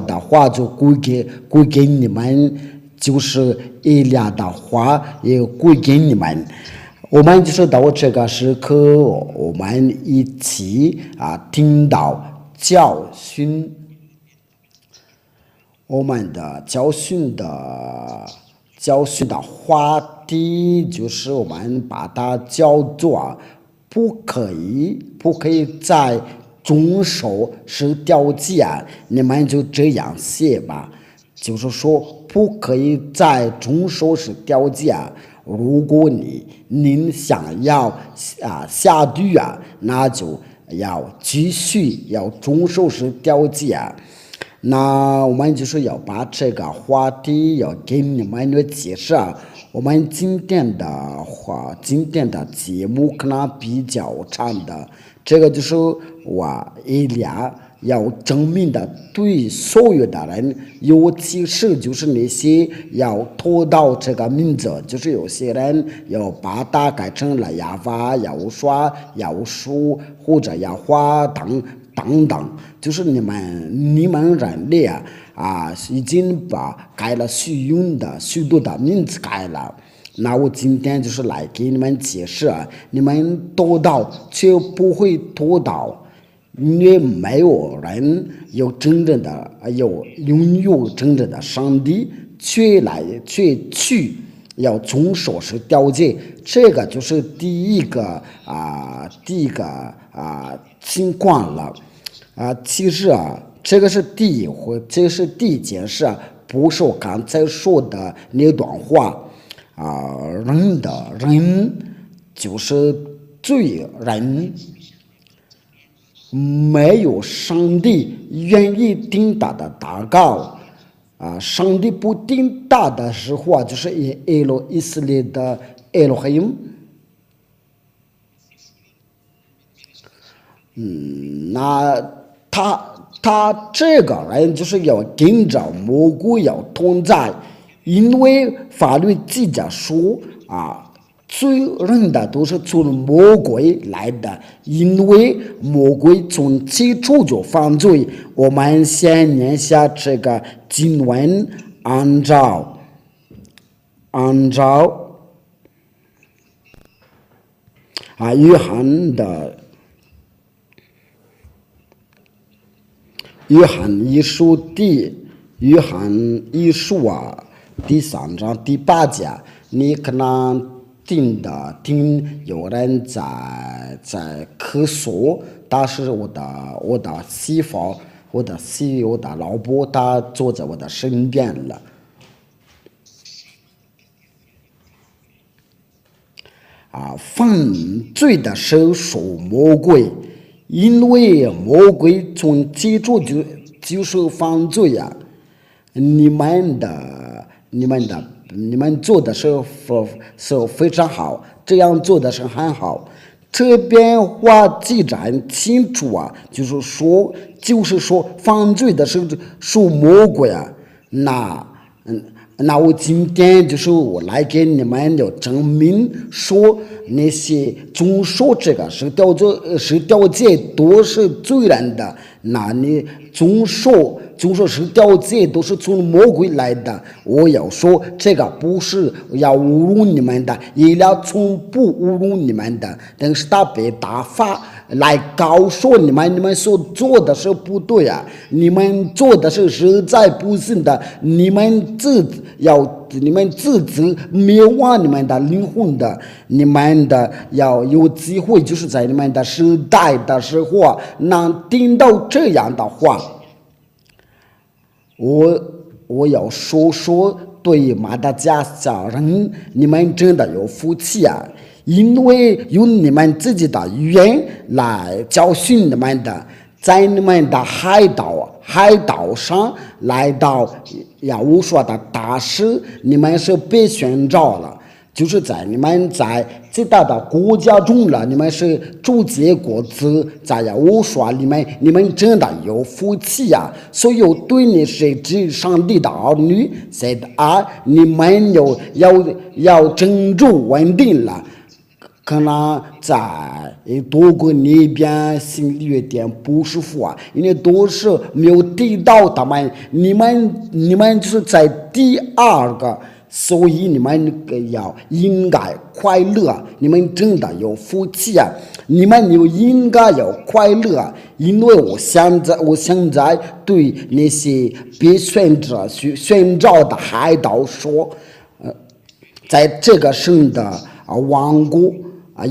的话就归给你们，就是以利亚的话也归给你们。我们就是到这个时刻，我们一起听到教训。我们的教训的话题就是我们把它叫做不可以在遵守是条件，你们就这样写吧，就是说不可以在遵守是条件。如果您想要下地那就要继续要遵守是条件。那我们就是要把这个话题要给你们的解释。我们今天的节目可能比较长的，这个就是我以利亚要证明的对所有的人，尤其是就是那些要拖到这个名字，就是有些人要把它改成了亚法、亚乌刷、亚乌书或者亚花等等，就是你们人类已经把改了许多的名字改了。那我今天就是来给你们解释，你们拖到却不会拖到，因为没有人拥有真正的上帝，却去要遵守是条件。这个就是第一个情况了。其实这个是第一回，这是第一件事，不是我刚才说的那段话。人就是罪人，没有上帝愿意听他的祷告。上帝不听他的时候，就是以色列的耶路黑姆。那他这个人就是要跟着魔鬼要同在，因为法律记着说罪人的都是从魔鬼来的，因为魔鬼从起初就犯罪。我们先念下这个经文，按照约翰一书第3章第8节，你可能听有人在咳嗽，但是我的媳妇，我的老婆，她坐在我的身边了。犯罪的是属魔鬼，因为魔鬼从起初就是犯罪呀。你们做的是非常好，这样做的是很好。这边话记得很清楚就是说犯罪的是属魔鬼那我今天就是我来给你们要证明说，那些遵守这个是条件都是罪人的，那你遵守是条件都是从魔鬼来的。我要说这个不是要侮辱你们的，也要从不侮辱你们的，但是他被打发来告诉你们所做的是不对你们做的是实在不行的，你们自己灭亡你们的灵魂的，你们的要有机会，就是在你们的时代的时候能听到这样的话。我要说对马达加斯加人，你们真的有福气因为用你们自己的语言来教训你们的，在你们的海岛上来到亚乌说的大使，你们是被选召了，就是在你们在最大的国家中了，你们是主结果子，在亚乌说里面，你们真的有福气所有对你是指上帝的儿女，你们要珍住稳定了。可能在多过那边心里有点不舒服啊，因为都是没有得到他们，你们就是在第二个，所以你们应该快乐，你们真的有福气啊，你们就应该要快乐，因为我现在对那些被选召的海盗说，在这个神的王国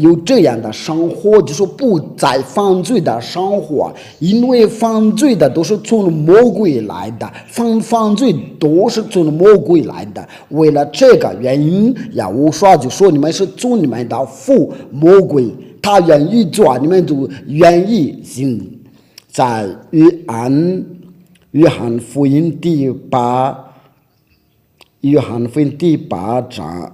有这样的生活，就是不再犯罪的生活，因为犯罪的都是从魔鬼来的，犯罪都是从魔鬼来的。为了这个原因呀，我就说你们是从你们的父魔鬼，他愿意做，你们就愿意行。在约翰福音第八章。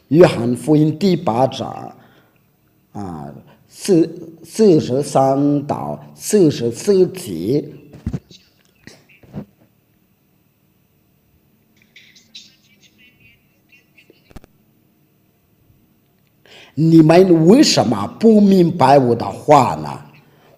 约翰福音第8章43到44节，你们为什么不明白我的话呢？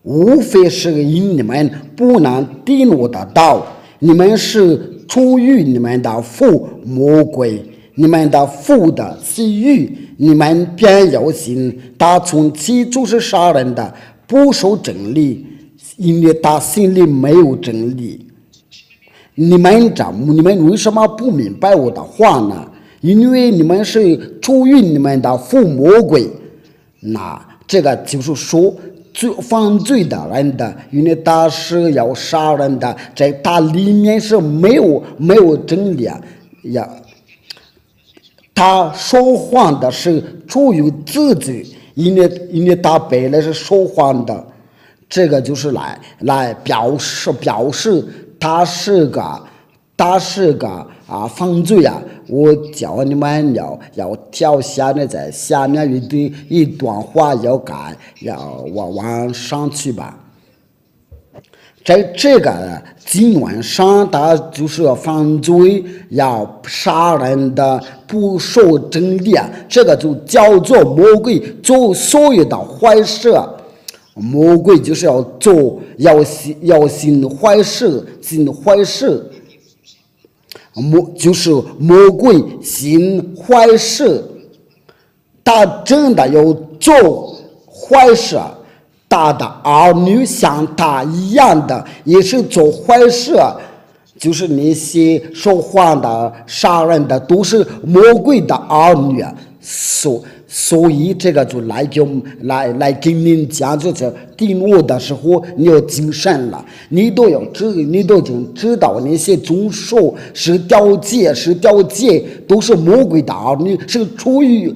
无非是因你们不能听我的道，你们是出于你们的父魔鬼，你们的父的私欲，你们便要信，他从起就是杀人的，不守真理，因为他心里没有真理。你们为什么不明白我的话呢？因为你们是出于你们的父魔鬼。那这个就是说犯罪的人的，因为他是要杀人的，在他里面是没有真理呀。他说谎的是出于自己，因为他本来是说谎的，这个就是来表示他是个犯罪啊！我叫你们要跳下面，在下面一段话要往上去吧。在这个经文上，他就是要犯罪，要杀人的，不守真理，这个就叫做魔鬼做所有的坏事。魔鬼就是要行坏事，就是魔鬼行坏事，他真的要做坏事。他的儿女像他一样的也是做坏事，就是那些说谎的、杀人的都是魔鬼的儿女，所以这个就来跟您讲，就是听我的时候你要谨慎了，你都已经知道那些遵守是条戒都是魔鬼的儿女，是出于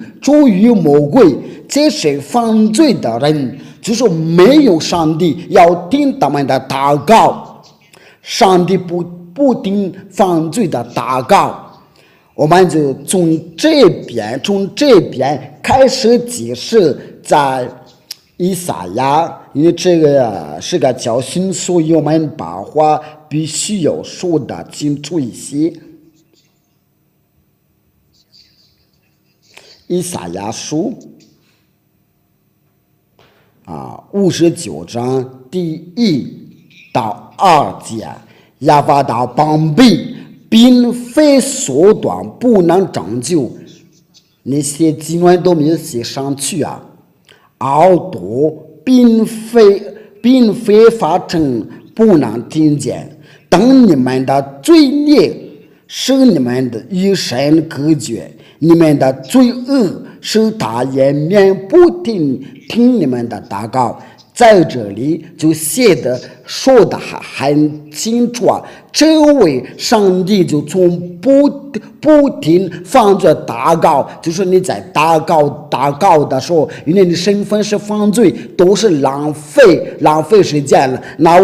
魔鬼，这些犯罪的人。就是没有上帝要听他们的祷告，上帝不听犯罪的祷告，我们就从这边开始解释，在以赛亚，因为这个是个教训，所以我们把话必须要说的清楚一些。以赛亚书59章第1到2节，亚法的膀臂并非缩短不能拯救，那些经文都没有写上去啊。耳朵并非发成不能听见，等你们的罪孽使你们的与神隔绝，你们的罪恶使他也免不听你们的祷告。在这里就说的很清楚啊，这位上帝就从不听犯罪祷告，就是你在祷告的时候，因为你身份是犯罪，都是浪费时间了。那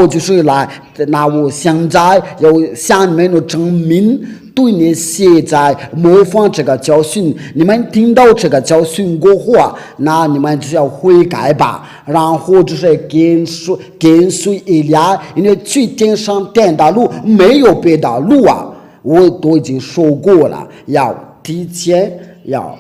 我现在要向你们证明，对你现在模仿这个教训，你们听到这个教训过后那你们就要悔改吧，然后就是跟随以利亚，因为去天上天的路没有别的路我都已经说过了，要提前要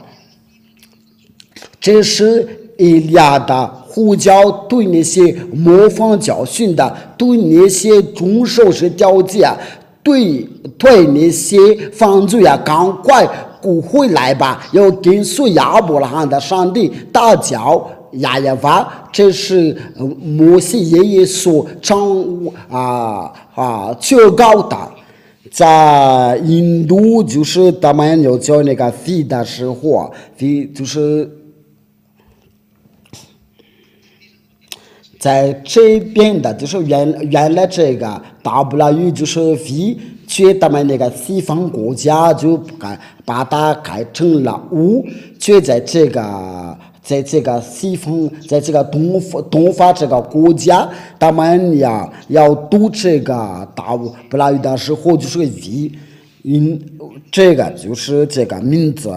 这是以利亚的呼叫，对那些模仿教训的，对那些遵守是条件，对那些犯罪赶快归回来吧，要跟随亚伯拉罕的上帝大叫亚耶娃。这是摩西爷爷所最高的。在印度就是他们要叫那个feed的时候，feed就是在这边的，就是原来这个大不拉语就是feed，去他们那个西方国家就把它改成了五，却在这个西方，在这个东方这个国家，他们要读这个大不拉语的时候就是个 V， 这个就是这个名字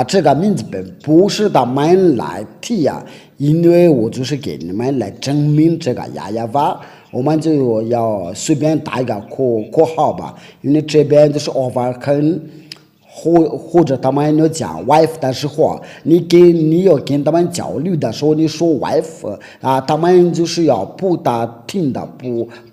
这个名字不是他们来提因为我就是给你们来证明这个亚耶娃，我们就要随便打一个括号吧，因为这边就是 overcome。或者他们要讲 wife 的时候，你要跟他们交流的时候，你说 wife 他们就是要不大听的，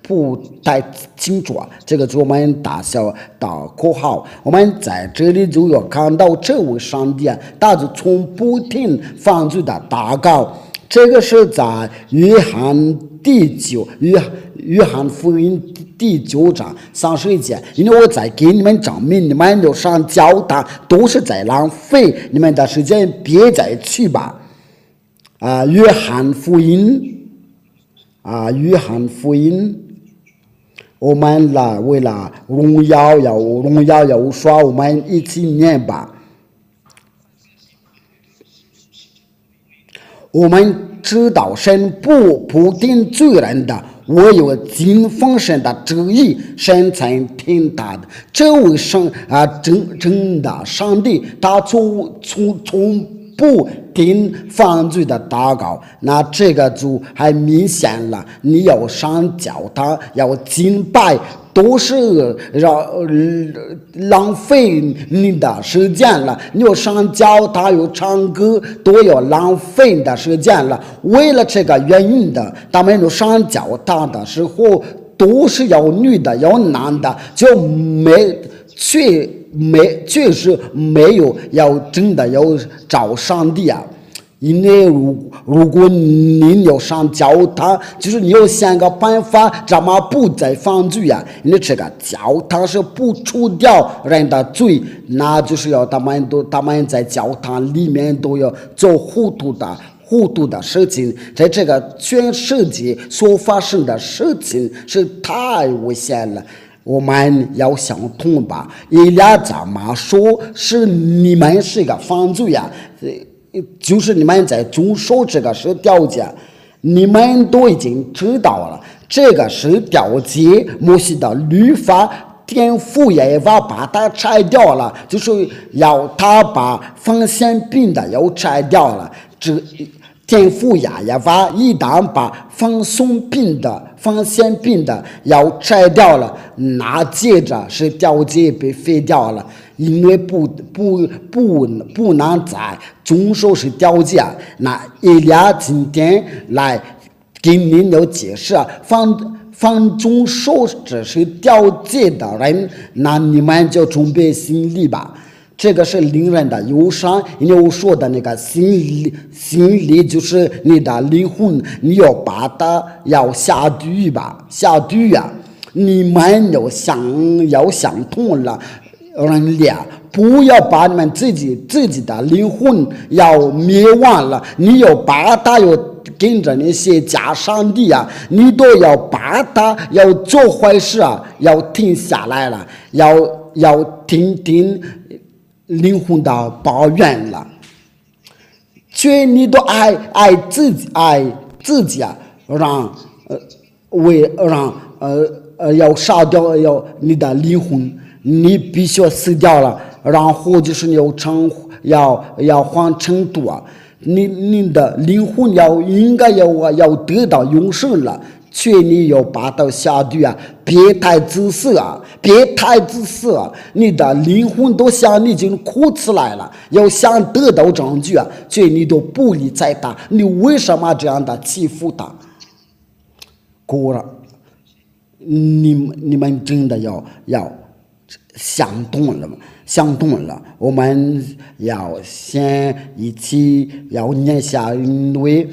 不太清楚，这个就我们打小的括号。我们在这里就要看到这位上帝，他就从不听犯罪的祷告。这个是在约翰福音第9章31节，因为我在给你们证明，你们要上教堂都是在浪费你们的时间，别再去吧。约翰福音，我们为了荣耀要说，我们一起念吧。我们知道神不定罪人的，我有尽奉神的旨意，神才听他的。这位真的上帝，他从不听犯罪的祷告，那这个就还明显了。你要上教堂，要敬拜，都是浪费你的时间了。你要上教堂，要唱歌，都要浪费你的时间了。为了这个原因的，他们要上教堂的时候，都是要女的，要男的，就确实没有要真的要找上帝因为如果你要上教堂，就是你要想个办法，怎么不再犯罪因为这个教堂是不除掉人的罪，那就是要他们在教堂里面都要做糊涂的事情，在这个全世界所发生的事情是太危险了。我们要想通吧，以利亚怎么说是你们是个犯罪就是你们在遵守这个是条件，你们都已经知道了，这个是条件。摩西的律法，天父也把它拆掉了，就是要他把放线饼的要拆掉了。天父也把一旦把放线饼的要拆掉了，那接着是条件被废掉了，因为不能再遵守是条件。那以利亚今天来给你要解释放遵守这是条件的人，那你们就准备心理吧。这个是令人的忧伤，因为我说的那个心理就是你的灵魂，你要把它要下地狱吧，下地狱你们要想通了，人类不要把你们自己的灵魂要灭亡了，你要把它要跟着那些假上帝你都要把它要做坏事要停下来了，要听灵魂的抱怨了。全你都爱自己要杀掉要你的灵魂，你必须要死掉了，然后就是你要换程度你的灵魂应该要得到永生了，劝你要把到下地啊，别太自私啊，别太自私啊！你的灵魂都想你已经哭起来了，要想得到证据啊，劝你都不理睬他，你为什么这样的欺负他？果然，你们真的要想通了吗？想通了，我们要先一起要念下因为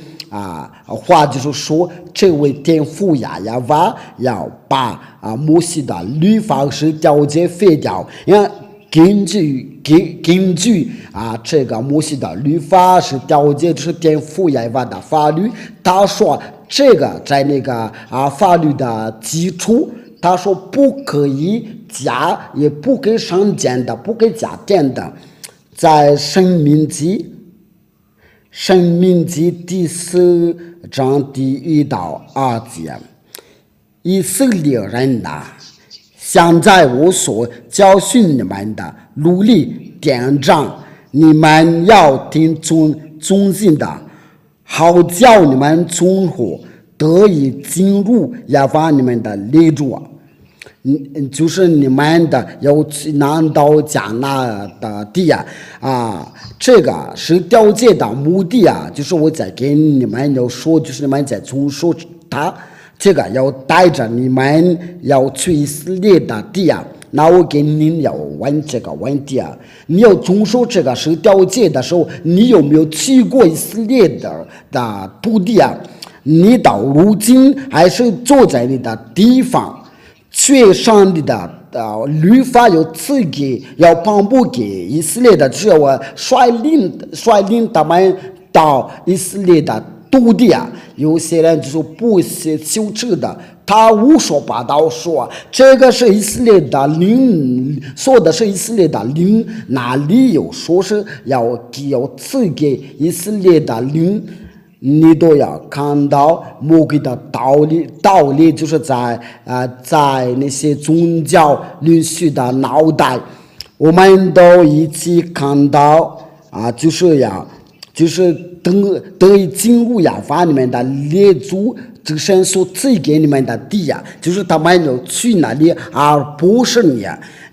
话就是说，这位天父亚娃要把摩西的律法是调解废掉，根据这个摩西的律法是调解是天父亚娃的法律，他说这个在那个法律的基础。他说不可以加，也不可以上减的，不可以加减的。在申命记第4章第1到2节，以色列人呐，现在我所教训你们的，努力典章，你们要听忠心的，好叫你们存活，得以进入耶和华你们的列祖。就是你们的要去拿到迦南的地这个是调解的目的就是我在给你们要说，就是你们在重说他这个要带着你们要去以色列的地那我给您要问这个问题你要重说这个是调解的时候，你有没有去过以色列的土地你到如今还是坐在你的地方。确上帝的律法要赐给，要颁布给以色列的，只要我率领他们到以色列的土地有些人就是不羞耻的，他胡说八道说这个是以色列的灵，说的是以色列的灵，哪里有说是要赐给以色列的灵？你都要看到魔鬼的道理就是在那些宗教领袖的脑袋，我们都一起看到就是得以进入耶和华你们的列祖之神所赐给你们的地就是他们要去那里，而不是你。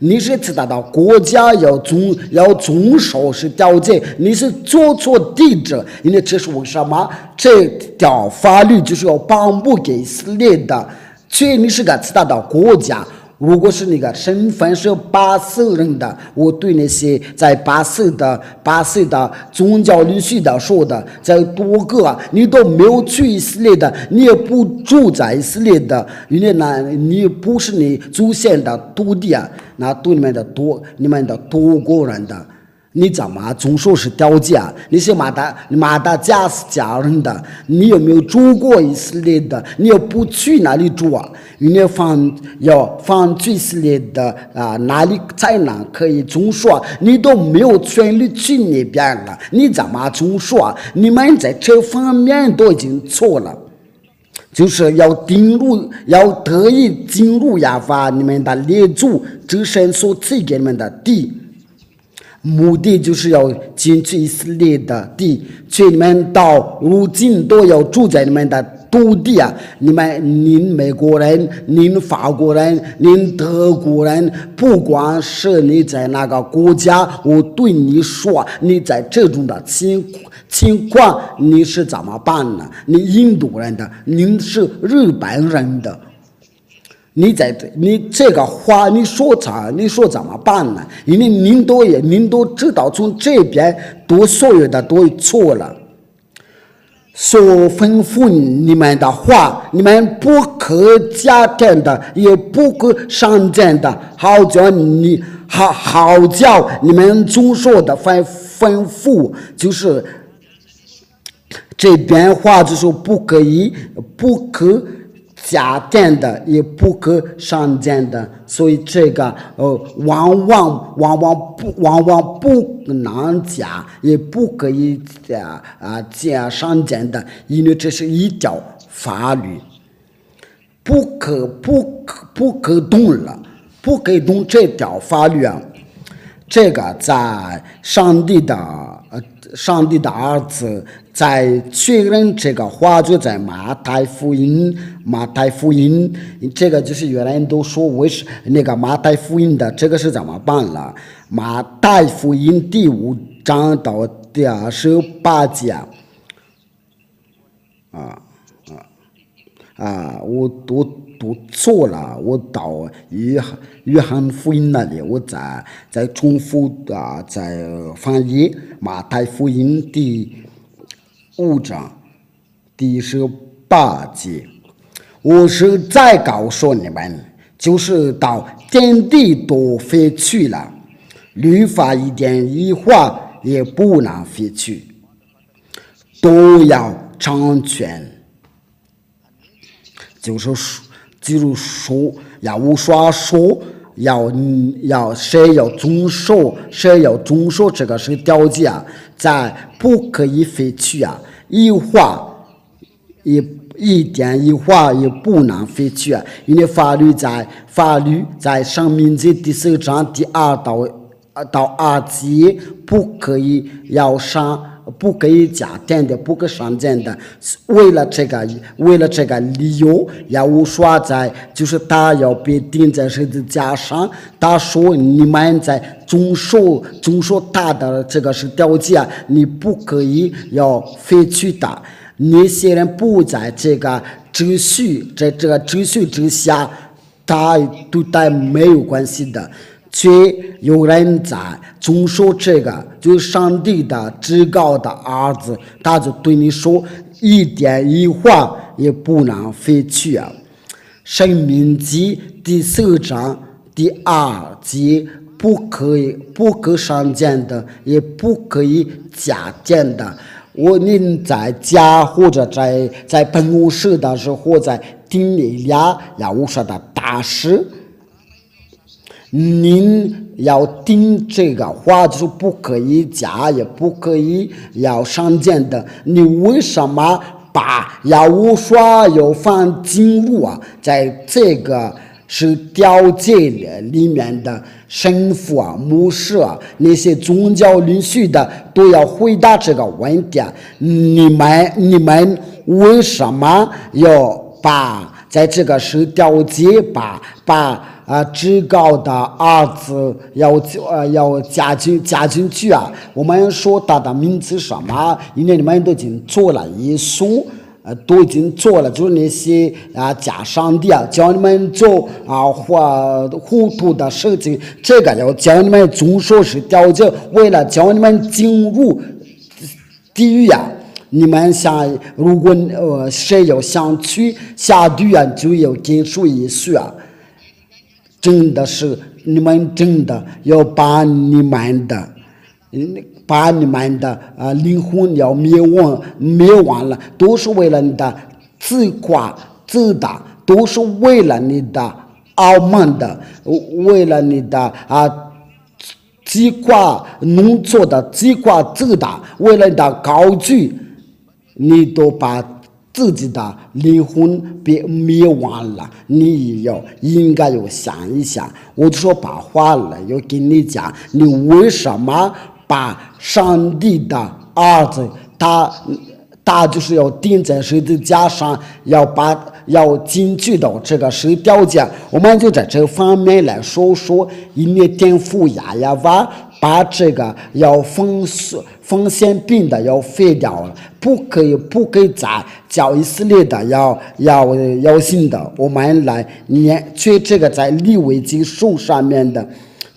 你是知道的国家要遵守是调解，你是做错地址，因为这是为什么？这条法律就是要颁布给以色列的，却你是个知道的国家。如果是那个身份是巴色人的，我对那些在巴色的宗教领袖的说的，在多个你都没有去以色列的，你也不住在以色列的，因为你不是你祖先的土地那对你们的多国人的。你怎么总说是调解你是马达加斯加人的，你有没有住过以色列的？你又不去哪里住因为放去以色列的哪里才能可以总说？你都没有权利去那边了，你怎么总说？你们在这方面都已经错了。就是要得以进入耶和华你们的列祖之神所赐给你们的地。目的就是要进去以色列的地，却你们到如今都要住在你们的土地您美国人，您法国人，您德国人，不管是你在哪个国家，我对你说，你在这种的情况你是怎么办呢？你印度人的，您是日本人的。你这个话你说怎么办呢？因为您都知道从这边所有的都错了。所吩咐你们的话，你们不可加减的，也不可上减的，好叫你们遵守的吩咐，就是这边话就是不可加减的，也不可上减的，所以这个往往不能加，也不可以加上减的，因为这是一条法律，不可动了，不可以动这条法律这个在上帝的儿子在确认这个话就在马太福音，这个就是原来人都说那个马太福音的这个是怎么办了？马太福音第5章到第28节我读错了，我到约翰福音那里，我再重复再翻译马太福音第5章第18节。我是再告诉你们，就是到天地都废去了，律法一点一画也不能废去，都要成全。就是说，要说谁要遵守这个是条件，在不可以废去一点一画也不能废去因为法律在申命记第4章第2到2节不可以不可以加添的，不可上减的。为了这个理由，要说就是他要被钉在十字架上。他说你们在遵守他的这个是条件，你不可以要废去他。那些人不在这个秩序之下，他对他没有关系的。却有人在遵守这个，就是上帝的至高的儿子，他就对你说，一点一画也不能废去申命记第4章第2节，不可上减的，也不可以加减的。您在家或者在办公室的时候，或在听你要说的大事。您要听这个话，就是不可以加，也不可以要上减的。你为什么把要说要放进入在这个是条件里面的神父牧师那些宗教领袖的都要回答这个问题。你们为什么要把在这个是条件把至高的儿子要加进去我们说他的名字什么？因为你们都已经做了耶稣，都已经做了，就是那些假上帝教你们做糊涂的事情，这个要教你们遵守是条件，为了教你们进入地狱你们想，如果谁要想去下地狱就要接受耶稣真的是你们真的要把你们的灵魂要灭亡了，都是为了你的自夸自大，都是为了你的傲慢的，为了你的自夸弄错的自夸自大，为了你的高举，你都把自己的灵魂被灭亡了，你应该要想一想。我就说把话了，要跟你讲，你为什么把上帝的儿子，他就是要钉在十字架上，要进去到这个十条件。我们就在这方面来说说，因为天父亚亚娃把这个要封线病的要废掉了，不可以再叫以色列的要信的。我们来念，这个在利未记书上面的，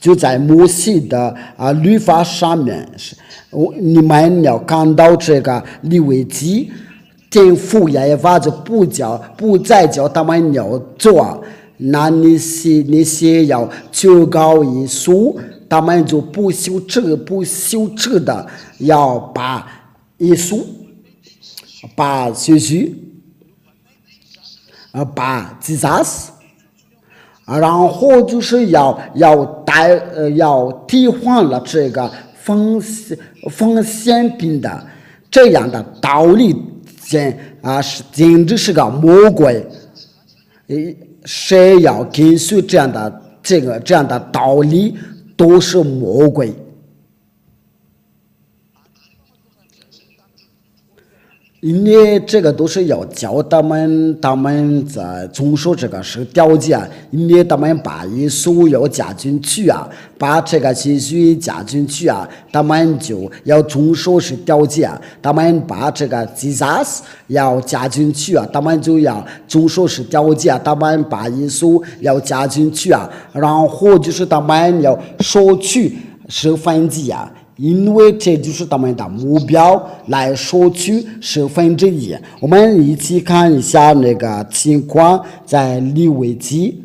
就在摩西的律法上面，你们要看到这个利未记，天父亚亚娃就不再叫他们要做，那些要求告耶稣，他们就不羞耻的要把耶稣把学习把自杀死，然后就是要替换了这个封线病的这样的道理，简直是个魔鬼。谁要跟随这样的道理，都是魔鬼。因为这个都是要教他们在遵守这个是条件，因为他们把耶稣要加进去啊，把这个情绪加进去啊，他们就要遵守是条件，他们把这个 Jesus 要加进去啊，他们就要遵守是条件，他们把耶稣要加进去啊，然后就是他们要收取十分之一啊。因为这就是他们的目标，来收取1/10。我们一起看一下那个情况，在利未记。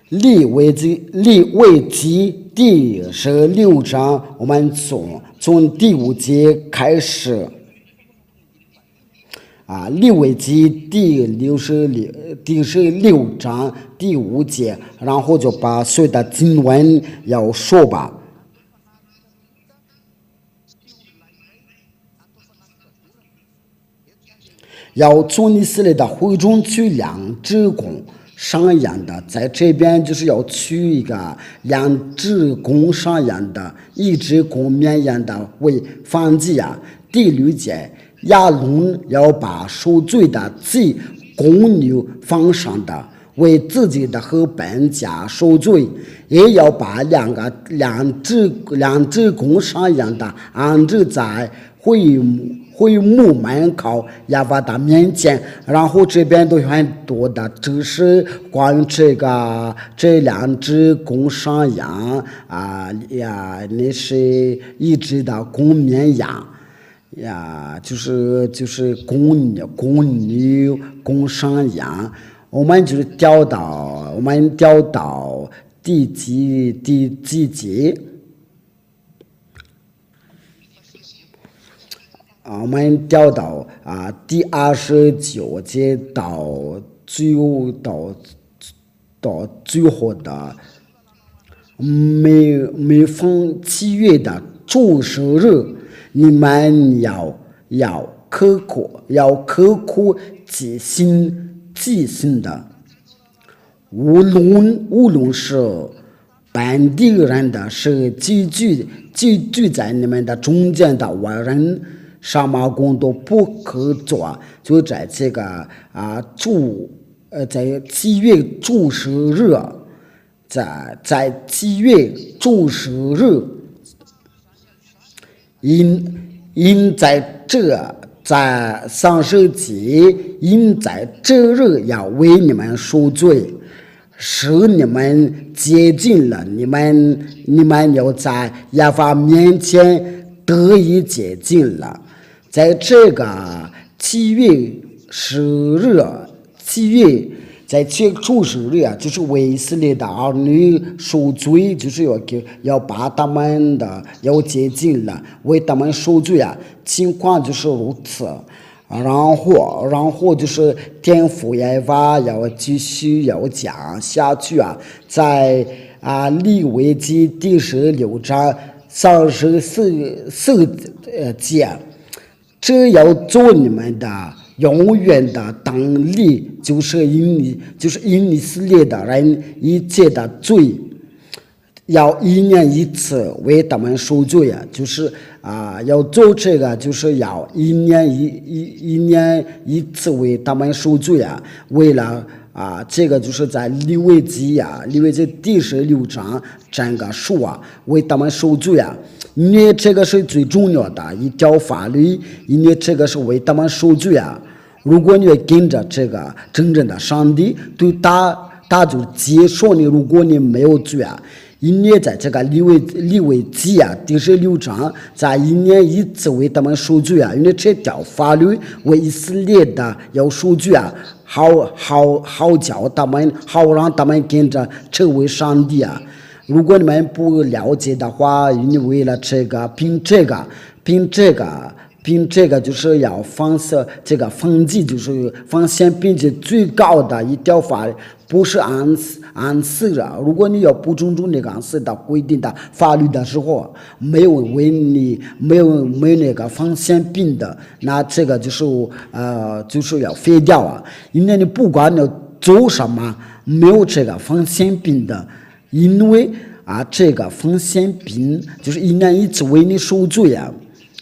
利未记第16章，我们从第5节开始。利未记第16章第5节，然后就把所有的经文要说吧。要从以色列的会中取2只公上羊的，在这边就是要取一个2只公上羊的，1只公绵羊的为燔祭啊。第6节，亚伦要把赎罪的祭公牛放上的，为自己的和本家赎罪，也要把两只公上羊的安置在会幕门口亚法的面前，然后这边都有很多的知识关于这2只公上羊那是1只的公绵羊就是公牛公上羊。我们就是调到第几节？我们调到第29节到最后的每逢7月的主日，你们要刻苦记心的，无论是本地人的，是寄居在你们的中间的外人，什么工都不可做，就在这个在7月主日，在7月主日，因在30节，因在这日要为你们赎罪，使你们接近了，你们要在亚法面前得以接近了。在这个7月10日在这主日就是为以色列的儿女赎罪，就是要把他们的要接近了，为他们赎罪情况就是如此。然后就是天父耶和华要继续要讲下去在利未记第16章34节，这要做你们的永远的当力，就是因以色列的人一切的罪，要1年1次为他们赎罪就是要做这个，就是要一年一次为他们赎罪为了这个就是在利未记第16章整个书为他们赎罪因为这个是最重要的一条法律，因为这个是为他们赎罪如果你跟着这个真正的上帝，对他就接受你。如果你没有罪因为在这个利未记第16章，在1年1次为他们赎罪因为这条法律为以色列的要赎罪好教他们，好让他们跟着成为上帝如果你们不了解的话，你为了这个凭这个就是要放射这个封祭，就是放线并且最高的一条法不是按时啊。如果你要不尊重那个按时的规定的法律的时候，没有那个风险病的，那这个就是要废掉啊。因为你不管你做什么，没有这个风险病的，因为这个风险病就是一年一次为你受罪啊，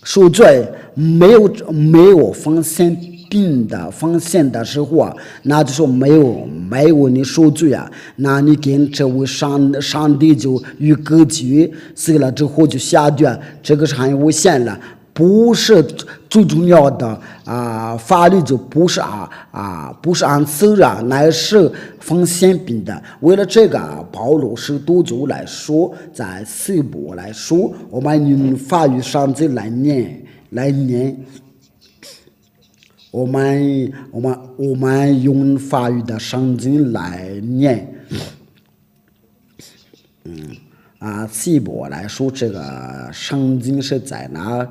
受罪没有风险病的风险的时候啊，那就是没有你受罪啊，那你跟这位上帝就与隔绝，死了之后就下地，这个是很危险了。不是最重要的法律就不是按时啊，乃是风险病的。为了这个保罗使徒就来说，在希伯来说，我们用法语上帝来念。我们用法语的圣经来念。希伯来说这个圣经是在哪？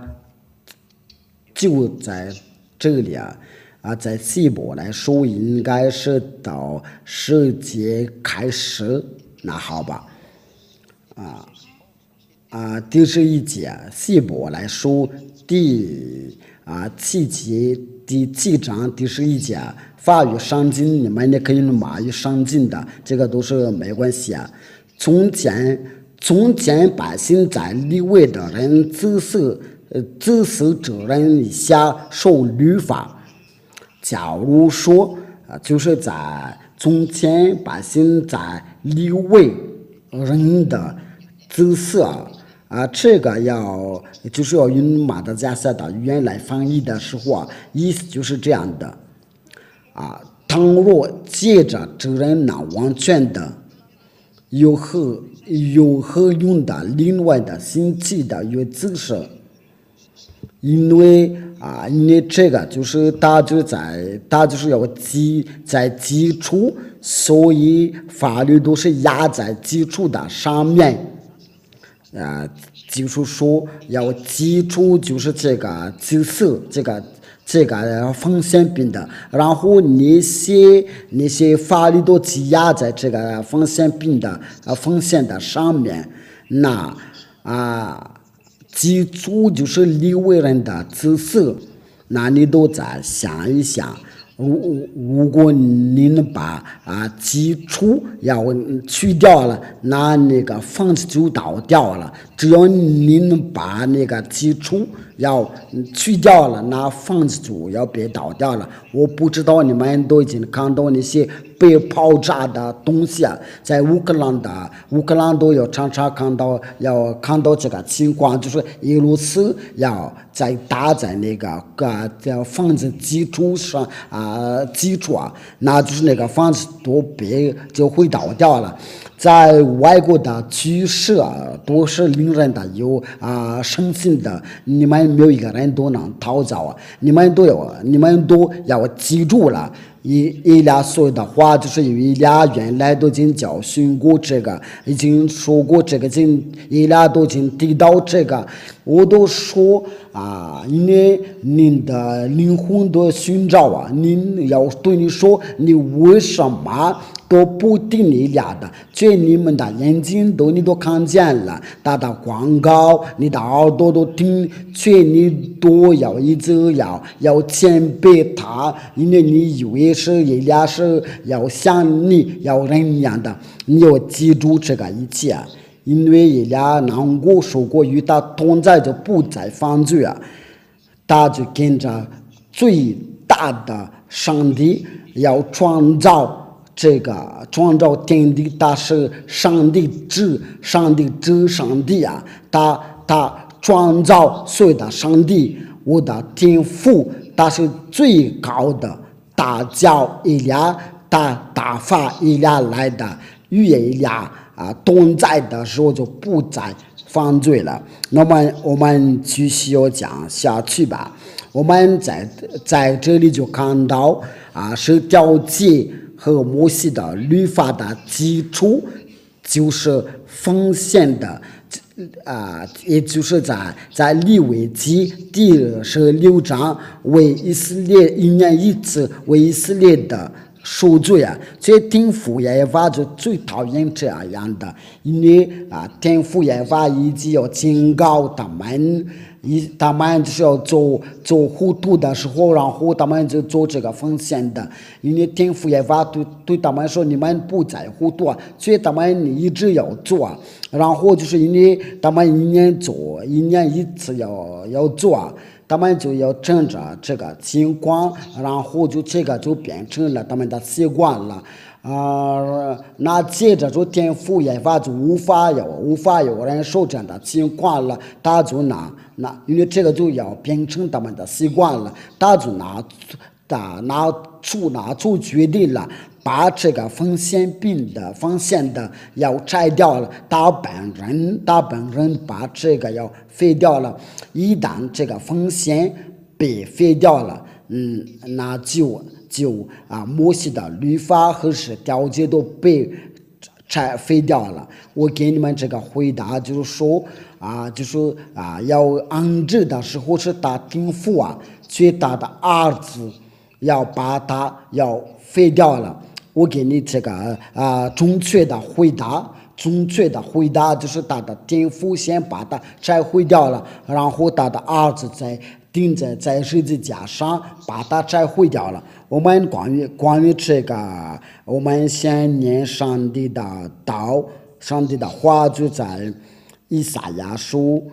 就在这里在希伯来说应该是到10节开始，那好吧。第11节希伯来说第7节第7章第11节法语圣经，你们也可以用马语圣经的，这个都是没关系啊。从前百姓在利未的人自死者人以下受律法。假如说就是在从前百姓在利未人的自死这个就是要用马达加斯的语言来翻译的时候意思就是这样的倘若借着这人那完全的有何用的另外的新奇的有知识，因为这个就是他就是要在基础，所以法律都是压在基础的上面就是说要基础就是这个知识这个风险病的，然后那些法律都积压在这个风险病的风险的上面，那基础就是利未人的知识，那你都再想一想。如果你能把基础要去掉了，那个房子就倒掉了。只要你能把那个基础要去掉了，那房子就要别倒掉了。我不知道你们都已经看到那些被爆炸的东西在乌克兰都有常常看到这个情况，就是俄罗斯要再打在那个房子基础上那就是那个房子就会倒掉了。在外国的趋势都是令人的有伤心的，你们没有一个人都能逃走你们都要记住了。以俩所有的话，就是以俩原来都已经教训过这个，已经说过这个，以俩都已经提到这个，我都说因为您的灵魂都寻找您要对你说，你为什么都不听你俩的？这你们的眼睛你都看见了，打的广告，你的耳朵都听，这你都要一直要谦卑他，因为你以为是一俩是要像你要人一样的，你要记住这个一切因为一俩难过受过与他同在就不再犯罪他就跟着最大的上帝要创造天地，他是上帝之上帝他创造所有的上帝，我的天父他是最高的，他叫以利亚，他打发以利亚来的，与以利亚同在的时候就不再犯罪了。那么我们继续要讲下去吧。我们在这里就看到是条诫和摩西的律法的基础就是奉献的也就是在利未记第16章为以色列一年一次为以色列的受罪啊！所以天父耶和华就最讨厌这样的，因为天父耶和华已经要警告他们就是要做糊涂的时候，然后他们就做这个奉献的，因为天父耶和华对他们说，你们不在糊涂啊，所以他们一直要做啊，然后就是因为他们一年一次要做啊。他们就要趁着这个情况，然后就这个就变成了他们的习惯了。那接着就天父耶和华就无法有人受这样的情况了，他就因为这个就要变成他们的习惯了，他就拿出决定了，把这个奉献的要拆掉了，他本人把这个要废掉了。一旦这个奉献被废掉了，那就摩西的律法和是条件都被废掉了。我给你们这个回答就是说要安置的时候是他天父最大的儿子要把它要废掉了。我给你这个正确的回答就是他的天父先把它拆毁掉了，然后他的儿子钉在十字架上把它拆毁掉了。我们关于这个，我们先念上帝的道，上帝的话就在以赛亚书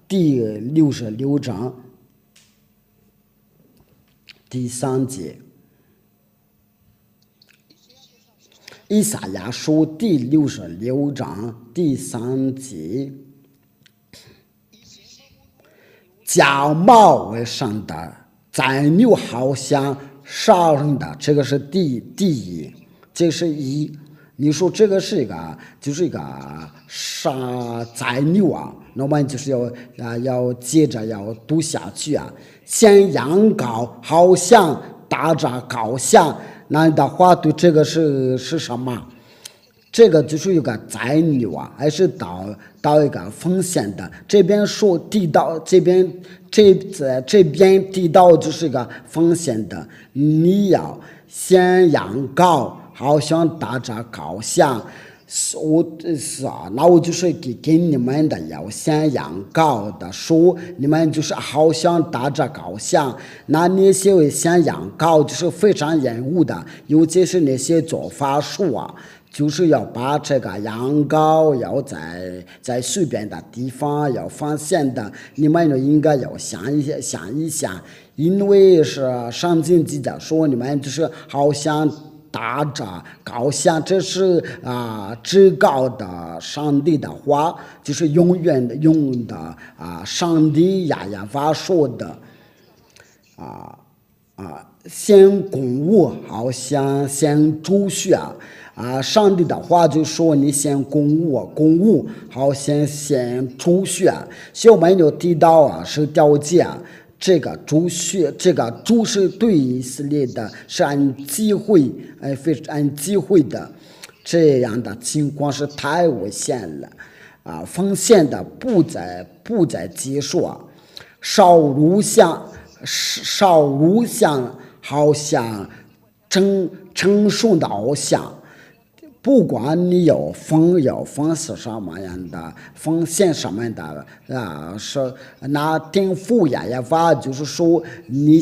第66章第3节。以赛亚书第66章第3节，假冒为神的宰牛好像杀人的，这个是第一，这是一。你说这个是就是一个杀宰牛那么就是要接着要读下去先羊羔好像打着羔相。那你的话对这个是什么？这个就是一个宰牛还是到一个奉献的？这边说地道，这边地道就是一个奉献的。你要先羊羔，好像打着羔相。那我就是给你们的要先羊羔的说，你们就是好像打着羔相，那些先羊羔就是非常厌恶的，尤其是那些做法术就是要把这个羊羔要在随便的地方要放献的，你们应该要想一想，因为是上经记载说你们就是好像打着羔相，这是至高的上帝的话，就是永远的用的上帝耶和华说的先公物好像先主血上帝的话就说你先公物好像先主血，所以我们有提到是条件这个主是对以色列的是按机会的，这样的情况是太危险了奉献的不再接受少如像好像称颂的偶像。不管你要奉是什么样的奉献什么的是那天父耶和华就是说你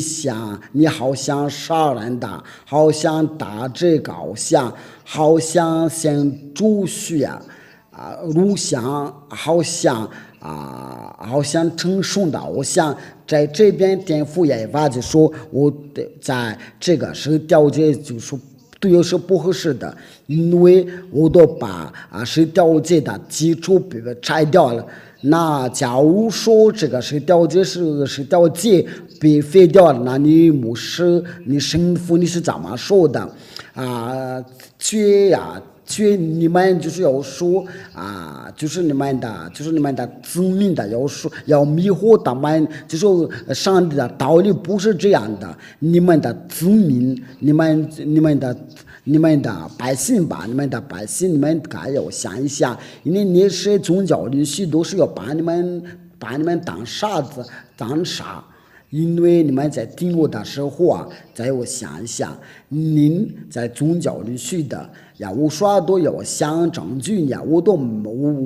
好像杀人的，好像打这个偶像，好像献猪血乳香，好像称颂的偶像，在这边天父耶和华就说我在这个是条件就说对我是不合适的，因为我都把是条件的基础被拆掉了。那假如说这个是条件被废掉了，那你牧师你神父你是怎么说的却你们就是要说就是你们的子民的要迷惑他们，就是上帝的道理不是这样的。你们的子民，你们的百姓吧，你们该要想一想，因为那些宗教领袖都是要把你们当傻子当傻。因为你们在听我的时候啊，再我想一想，您在宗教里学的呀，我说都要想证据呢，我都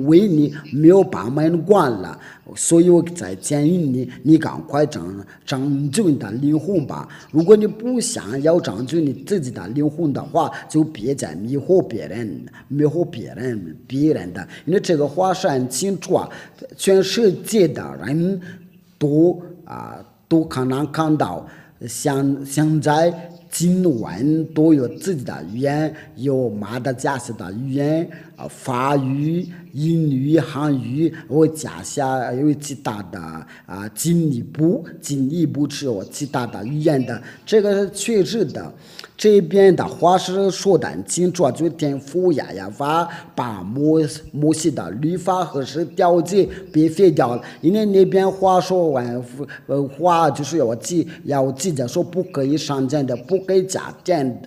为你没有把门关了，所以我在建议你，你赶快拯救你的灵魂吧。如果你不想要拯救你自己的灵魂的话，就别再迷惑别人，的，因为这个话是很清楚啊，全世界的人都可能看到，现在今晚都有自己的语言，有马达加斯的语言，法语、英语、韩语，我加下有其他的进一步是有其他的语言的，这个确实的。这边的话是说的很清楚，就天父呀法把摩西的律法和是条件别废掉了，因为那边话说完话就是要记着说不可以上谏的，不可以加点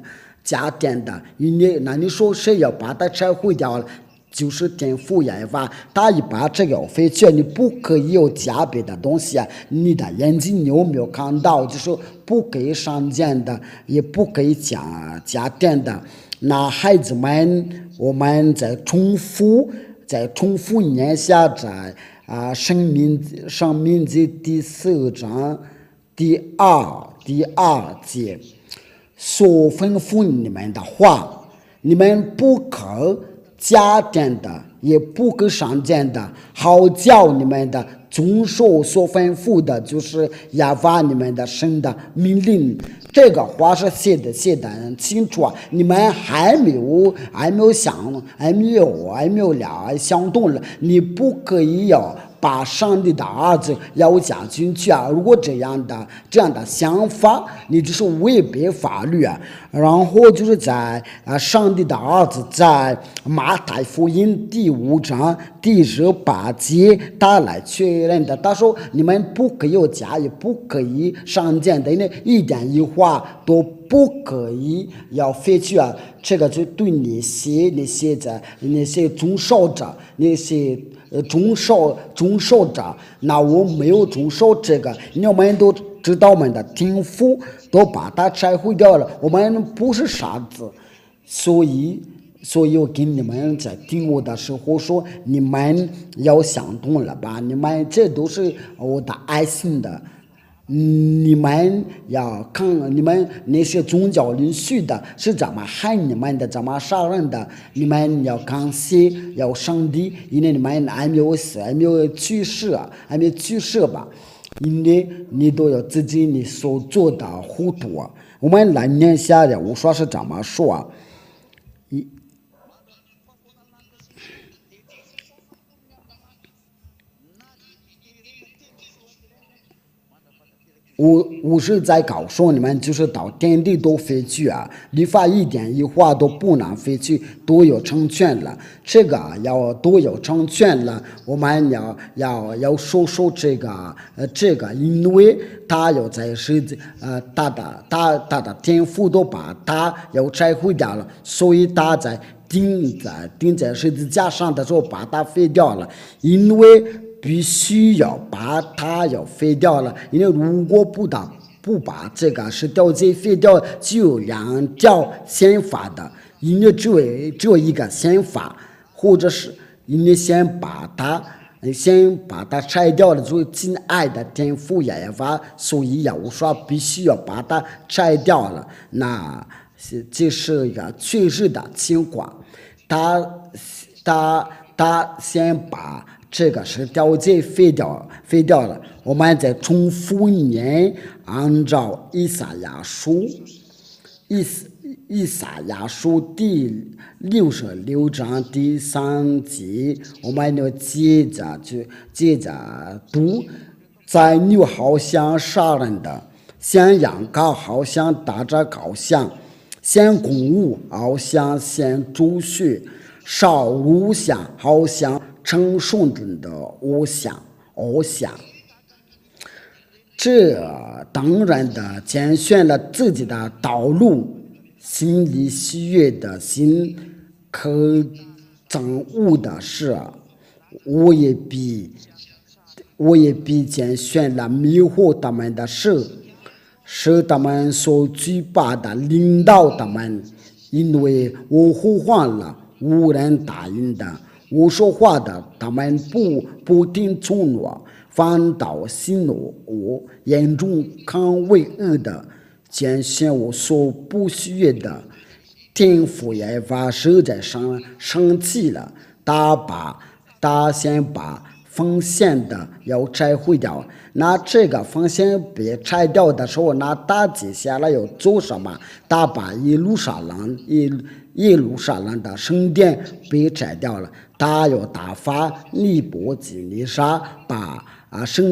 的，因为那你说谁要把它拆毁掉了？就是天父呀法，他一把这个废去，你不可以有加别的东西啊！你的眼睛你有没有看到？就说不可以上谏的，也不可以加点的。那孩子们，我们再重复念下在申命记第4章第二节所吩咐你们的话，你们不可加点的，也不可上谏的，好叫你们的遵守所吩咐的，就是亚法你们的神的命令。这个话是写的很清楚啊！你们还没有想动了，你不可以把上帝的儿子要加进去啊！如果这样的想法，你就是违背法律啊！然后就是在上帝的儿子在马太福音第5章第18节，他来确认的。他说你们不可以加，也不可以上谏的，因为一点一话都不可以要废去啊！这个就对那些遵守者，那些遵守者，那我没有遵守这个，你们都知道我们的天赋都把它拆毁掉了，我们不是傻子，所以我跟你们在听我的时候说，你们要想通了吧？你们这都是我的爱心的。你们要看你们那些宗教领袖的是怎么害你们的，怎么杀人的，你们要感谢要上帝，因为你们还没有死，还没有去世吧，因为你都要自己你所做的糊涂啊。我们来念下来，我说是怎么说啊？我是在告诉你们，就是到天地都废去啊，律法一点一划都不能废去，都有成全了。这个都有成全了，我们要说这个，因为他要在他的天赋都把他要拆毁掉了，所以他在钉在十字架上的时候把它废掉了，因为必须要把它要废掉了，因为如果不把这个是条件废掉，就有2条宪法的，因为只有一个宪法，或者是因为先把它拆掉了，就亲爱的天父耶和华，所以我说必须要把它拆掉了，那这是一个确实的情况，他先把这个是条件废掉了，我们再重复念，按照以赛亚书第66章第3节，我们要接着读，宰牛好像杀人的，献羊羔好像打着羔羊，献公物好像献猪血，烧乳香好像称颂的偶像。这当然的拣选了自己的道路，心里喜悦的心可憎恶的事，我也必我也必将选了迷惑他们的事，使他们所惧怕的领导他们，因为我呼唤了，无人答应的。我说话的，他们不听从我，反倒息怒我，眼中看为恶的，拣选我所不喜悦的。天父耶和华实在生气了，他先把奉献的要拆毁掉。那这个奉献被拆掉的时候，那他接下来要做什么？他把耶路撒冷的圣殿被拆掉了，他要打发尼布甲尼撒把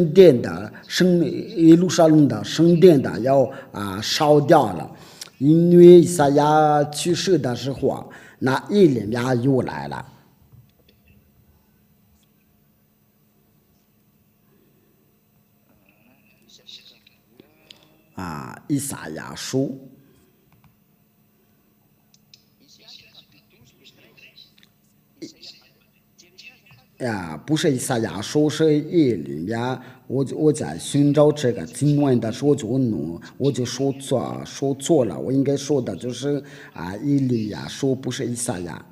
耶路撒冷的圣殿的要烧掉了。因为以赛亚去世的时候，那以利亚又来了。以赛亚书，不是以赛亚书，是以利亚。我在寻找这个经文的时候我就说错了，我应该说的就是以利亚书，不是以赛亚。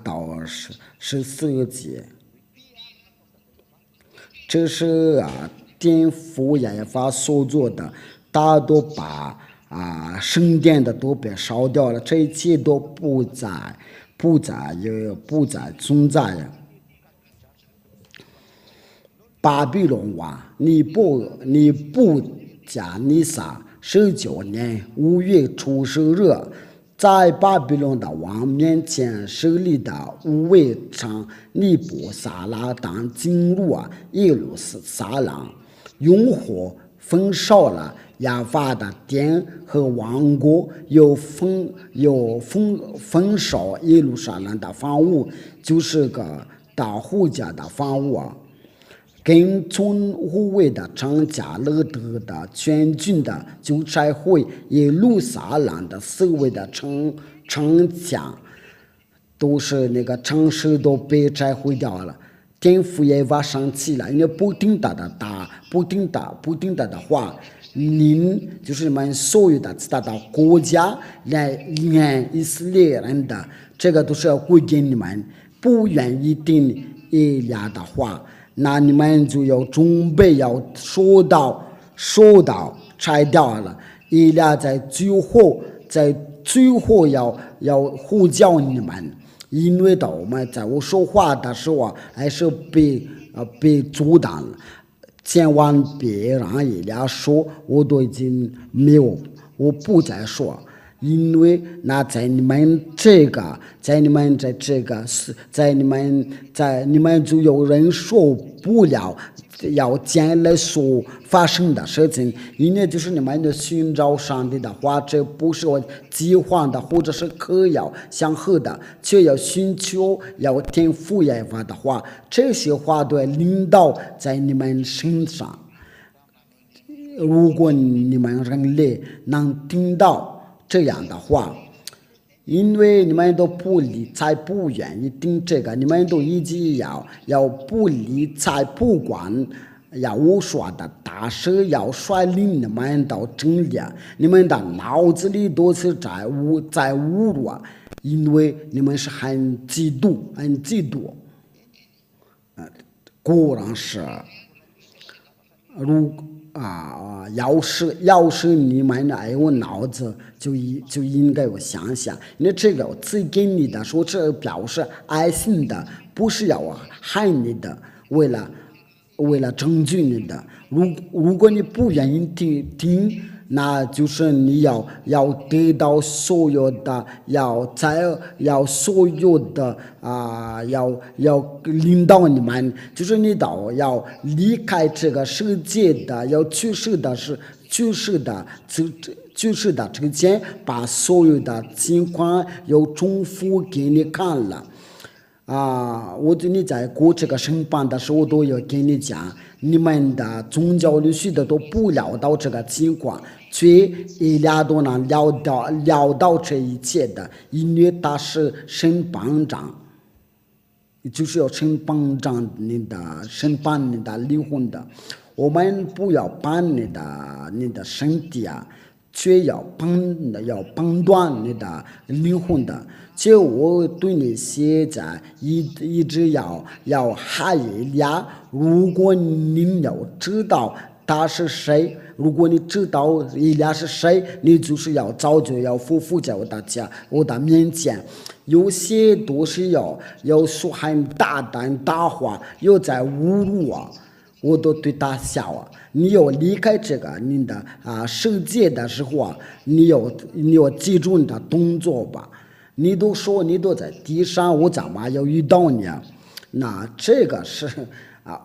到14节，这是颠覆耶和华所做的，他都把圣殿的都被烧掉了，这一切都不再存在了。巴比伦王尼布甲尼撒19年5月初10日，在巴比伦的王面前设立的五位长尼布撒拉当进入耶路撒冷，用火焚烧了亚法的殿和王国，又焚烧耶路撒冷的房屋，就是个大户家的房屋。跟从护卫的张加勒德的全军的就拆毁耶路撒冷的四围的城墙，都是那个城市都被拆毁掉了。天父耶和华生气了，因为不听他的话，就是你们所有的其他的国家来连以色列人的，这个都是要归给你们，不愿意听以利亚的话。那你们就要准备要收到拆掉了。以利亚在最后要呼叫你们，因为我们在我说话的时候还是被阻挡了。千万别让以利亚说我都已经没有，我不再说。因为那在你们就有人受不了要将来所发生的事情，因为就是你们的寻找上帝的话，这不是我计划的或者是可要相合的，却要寻求要听父耶和华的话，这些话都要领导在你们身上。如果你们人类能听到这样的话，因为你们都不理睬，不愿意听这个，你们都一直要不理睬，不管要我说的大事，要率领你们到真理，你们的脑子里都是在侮辱，因为你们是很嫉妒。果然是，要是你们有脑子，就应该有想想，因为这个赐给你的说是表示爱心的，不是要害你的，为了拯救你的。如果你不愿意听，那就是你要得到所有的，要所有的要领导你们，就是你要离开这个世界的，要去世的之前，把所有的情况要重复给你看了。我对你在过这个审判的时候都要跟你讲，你们的宗教律师的都不料到这个情况，却一俩都能料到这一切的，因为他是审判长。就是要审判你的灵魂的。我们不要把你的身体却要判断你的灵魂的。就我对你现在一直要喊一下，如果你要知道他是谁，如果你知道伊俩是谁，你就是要早就要匍匐在我的面前。有些都是要说很大胆大话，又在侮辱我都对他笑你要离开这个你的世界的时候你要记住你的动作吧。你都说你都在地上，我怎么要遇到你那这个是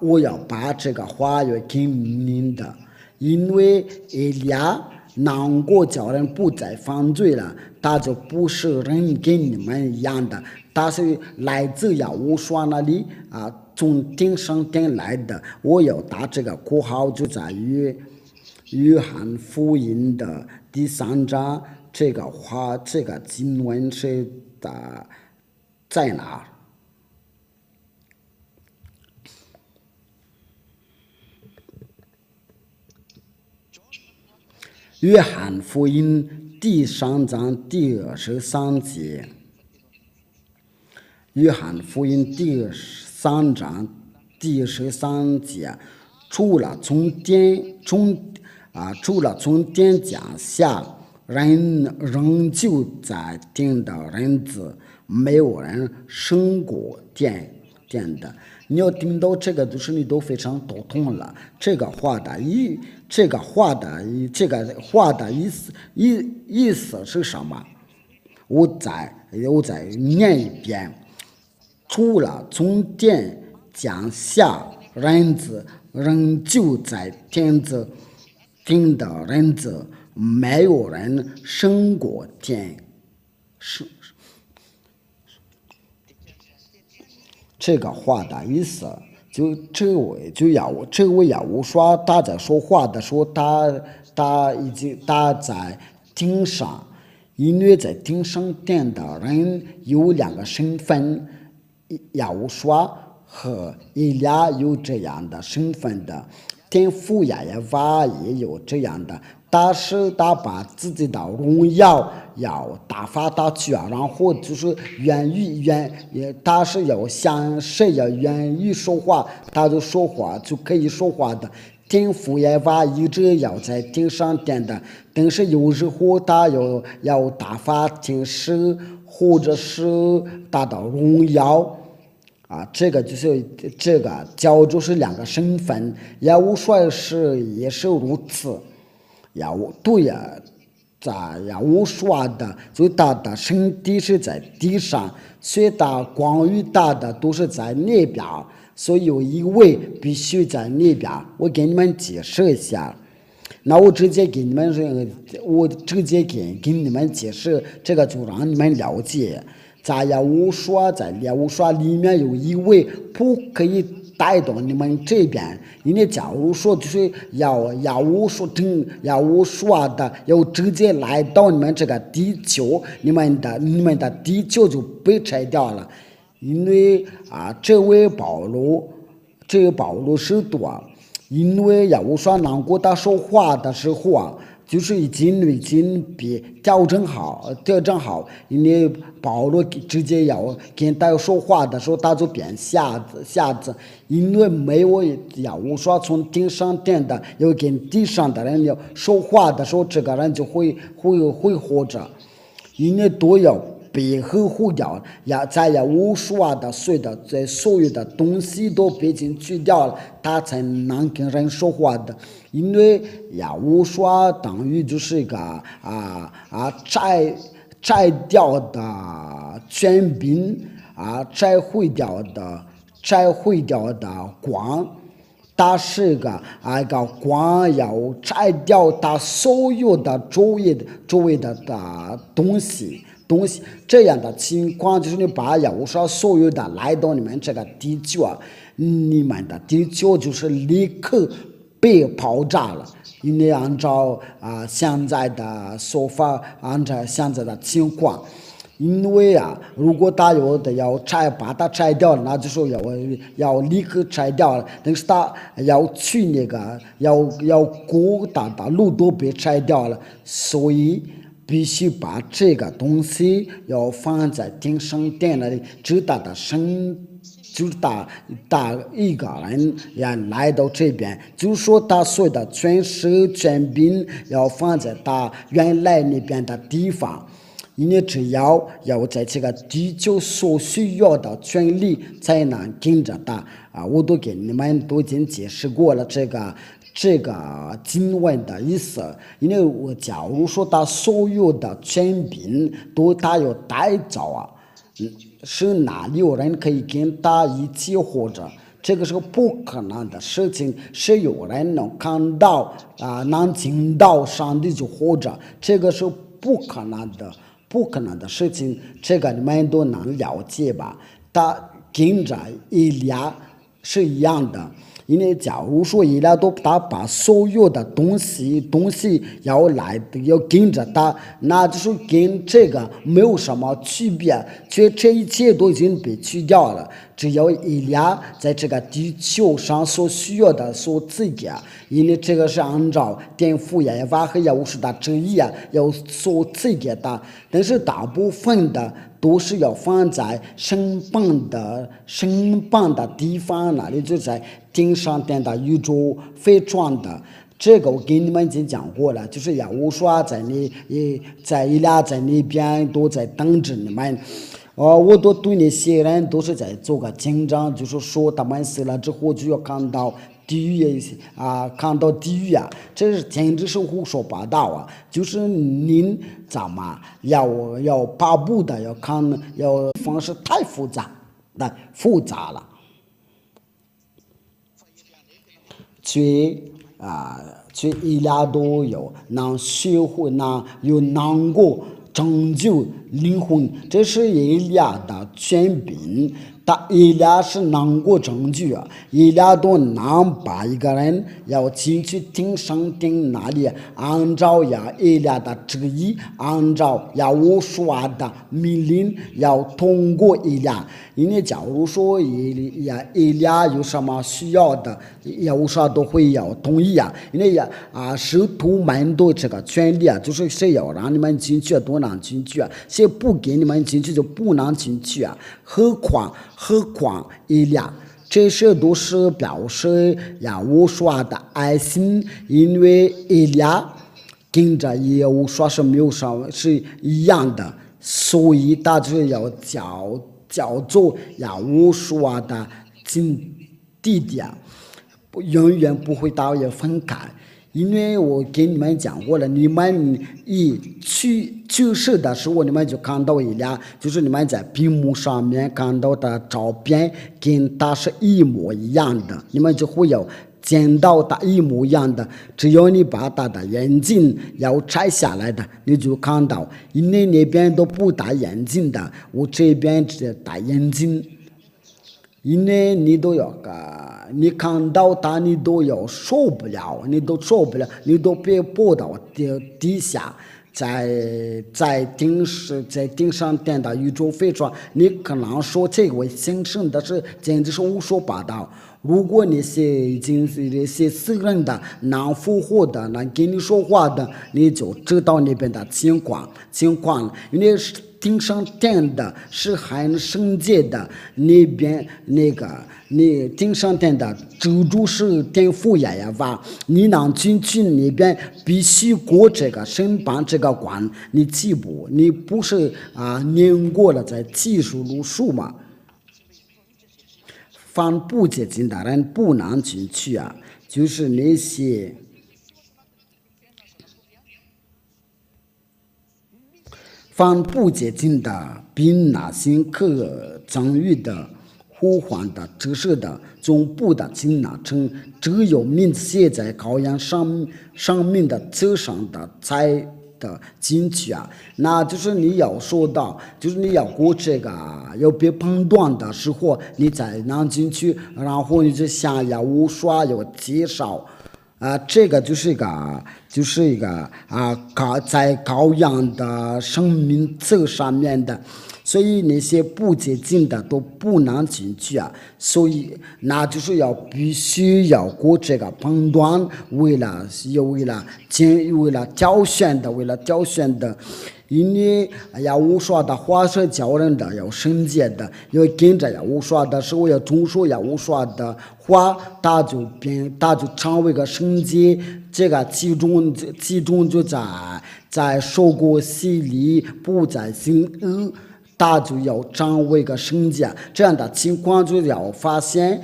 我要把这个话要给您的，因为以利亚难过叫人不再犯罪了，他就不是人跟你们一样的，他是来自亚乌刷那里从顶上顶来的。我要打这个括号就在于约翰福音的第3章，这个话这个经文是在哪？约翰福音第3章第23节。约翰福音第3章第13节，除了从天降下，人仍旧在天的人子，没有人升过天的。你要听到这个就是你都非常头痛了。这个话的意思是什么？我再念一遍。除了从天降下，人子仍旧在天的人子，没有人升过天。这个话的意思，这位亚乌刷他在说话的时候，他在天上，因为在天上天的人有2个身份。亚乌刷和以利亚有这样的身份的，天父亚耶娃也有这样的，但是他把自己的荣耀要打发他去然后就是他是要向谁要愿意说话，他就说话就可以说话的。天父耶娃一直要在天上天的，但是有时候他要打发天使或者是达到荣耀这个就是这个叫做是2个身份。亚乌刷也是如此。在亚乌刷的就他的身体是在地上，所以他关于他的都是在那边，所以有一位必须在那边。我给你们解释一下。那我直接给你们解释，这个就让你们了解。在亚乌刷里面有一位不可以带到你们这边，因为假如说就是亚乌刷的要直接来到你们这个地球，你们的地球就被拆掉了。因为这位保罗是多，因为亚乌刷难过他说话的时候就是已经被调整好，因为保罗直接要跟他说话的时候，他就变瞎子，因为没有亚乌刷从天上天的要跟地上的人要说话的时候，这个人就会活着，因为都要被呵护掉，在亚乌刷的所有的东西都被去掉了，他才能跟人说话的。因为亚乌刷等于就是一个摘掉的权柄摘毁掉的光，它是一个光要摘掉它所有的周围的东西，这样的情况就是你把亚乌刷所有的来到你们这个地球你们的地球就是立刻被爆炸了。因为按照现在的说法，按照现在的情况，因为如果他有的要把它拆掉了，那就说要立刻拆掉了。但是他要去那个要过的路都被拆掉了，所以必须把这个东西要放在顶上殿那里，直到他就是他一个人也来到这边，就是说他所有的全时全兵要放在他原来那边的地方。因为只要在这个地球所需要的权利才能跟着他我都给你们都已经解释过了这个经文的意思。因为我假如说他所有的权柄都他要带走是哪里有人可以跟他一起活着？这个是个不可能的事情，是有人能看到能听到上帝就活着，这个是不可能的事情，这个你们都能了解吧？他跟着以利亚是一样的，因为假如说以利亚他把所有的东西要跟着他，那就是跟这个没有什么区别，这一切都已经被去掉了。只要以利亚在这个地球上所需要的所自己因为这个是按照天父耶和华和耶和华的旨意要所赐给的，但是大部分的都是要放在身旁的地方那里，就在顶上殿的宇宙飞船的。这个我给你们已经讲过了，就是耶和华在以利亚在那边都在等着你们。我都对那些人都是在做个紧张，就是说他们死了之后就要看到地狱看到地狱这是简直是胡说八道就是您怎么要巴不得要方式太复杂了，去以利亚都有能学会有能够拯救灵魂，这是以利亚的权柄。以利亚是能够拯救以利亚都能把一个人要进去顶上顶那里，按照以利亚的旨意，按照我说的命令要通过以利亚。因为假如说以利亚有什么需要的，有啥都会要同意因为使徒们的这个权利就是谁要让你们进去都能进去谁不给你们进去就不能进去何况以利亚，这些都是表示我说的爱心，因为以利亚跟着耶和华是没有什是一样的，所以他就要叫做我说的弟弟永远不会到也分开。因为我给你们讲过了，你们一去世的时候，你们就看到以利亚，就是你们在屏幕上面看到的照片跟他是一模一样的，你们就会有见到他一模一样的。只要你把他的眼镜要拆下来的，你就看到，因为那边都不戴眼镜的，我这边只戴眼镜。因为你都要你看到他你都受不了，你都被迫到底下，在顶上殿的宇宙飞船，你可能说这个形成的是简直是胡说八道。如果那些已经是那些死人的能复活的能跟你说话的，你就知道那边的情况了。因为顶上殿的是很圣洁的，那边你顶上殿的主是天父耶和华，你能进去那边必须过这个审判这个关，你不是念过了在记述录数吗？凡不洁净的人不能进去就是那些凡不洁净的，并那些可赠予的、呼唤的、指示的，总不得进那城。只有名字写在羔羊上面的册上的才的进去那就是你要说到，就是你要过这个要被判断的时候，你才能进去，然后你就想要说要介绍这个就是一个在羔羊的生命册上面的，所以那些不洁净的都不能进去所以那就是必须要过这个判断，为了挑选的。因为要无说的话是教人的，要圣洁的，因为跟着要无说的时候要遵守要无说的话，他就成为个圣洁。这个其中就在受过洗礼，不再行恶。他就要成为个圣洁，这样的情况就要发现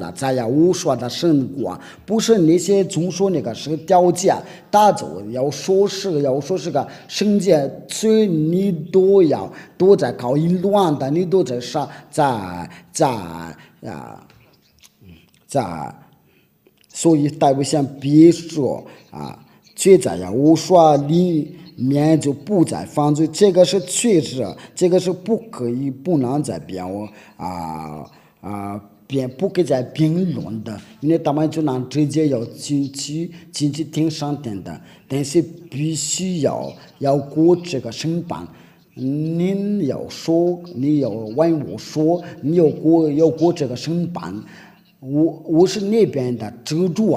了，才要无说的神果，不是那些总说那个是条件，他就要说是个圣洁，所以你都在搞淫乱的，你都在所以大卫想别说却在要无说里面就不再犯罪，这个是确实，这个是不能再不可以再评论的，因为他们就能直接要进去听上帝的，但是必须要过这个审判。你要说，你要问我说，你要过这个审判，我是那边的支柱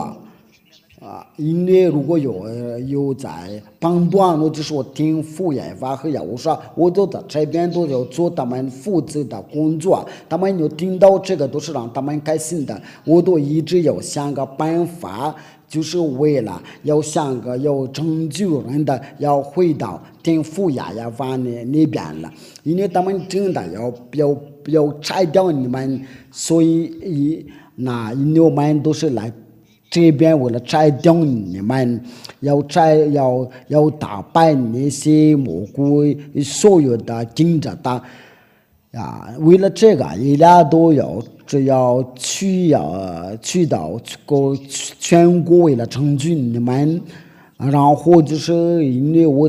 因为如果有在判断，我就说听父耶和华要说，我都在这边都要做他们负责的工作，他们有听到这个都是让他们开心的，我都一直要想个办法，就是为了要想个要拯救人的，要回到听父耶和华那边了，因为他们真的要拆掉你们，所以因为我们都是来这边为了摘掉你们，要打败那些魔鬼，所有的跟着他为了这个，一俩都只要去到全国为了成就你们。然后就是因为我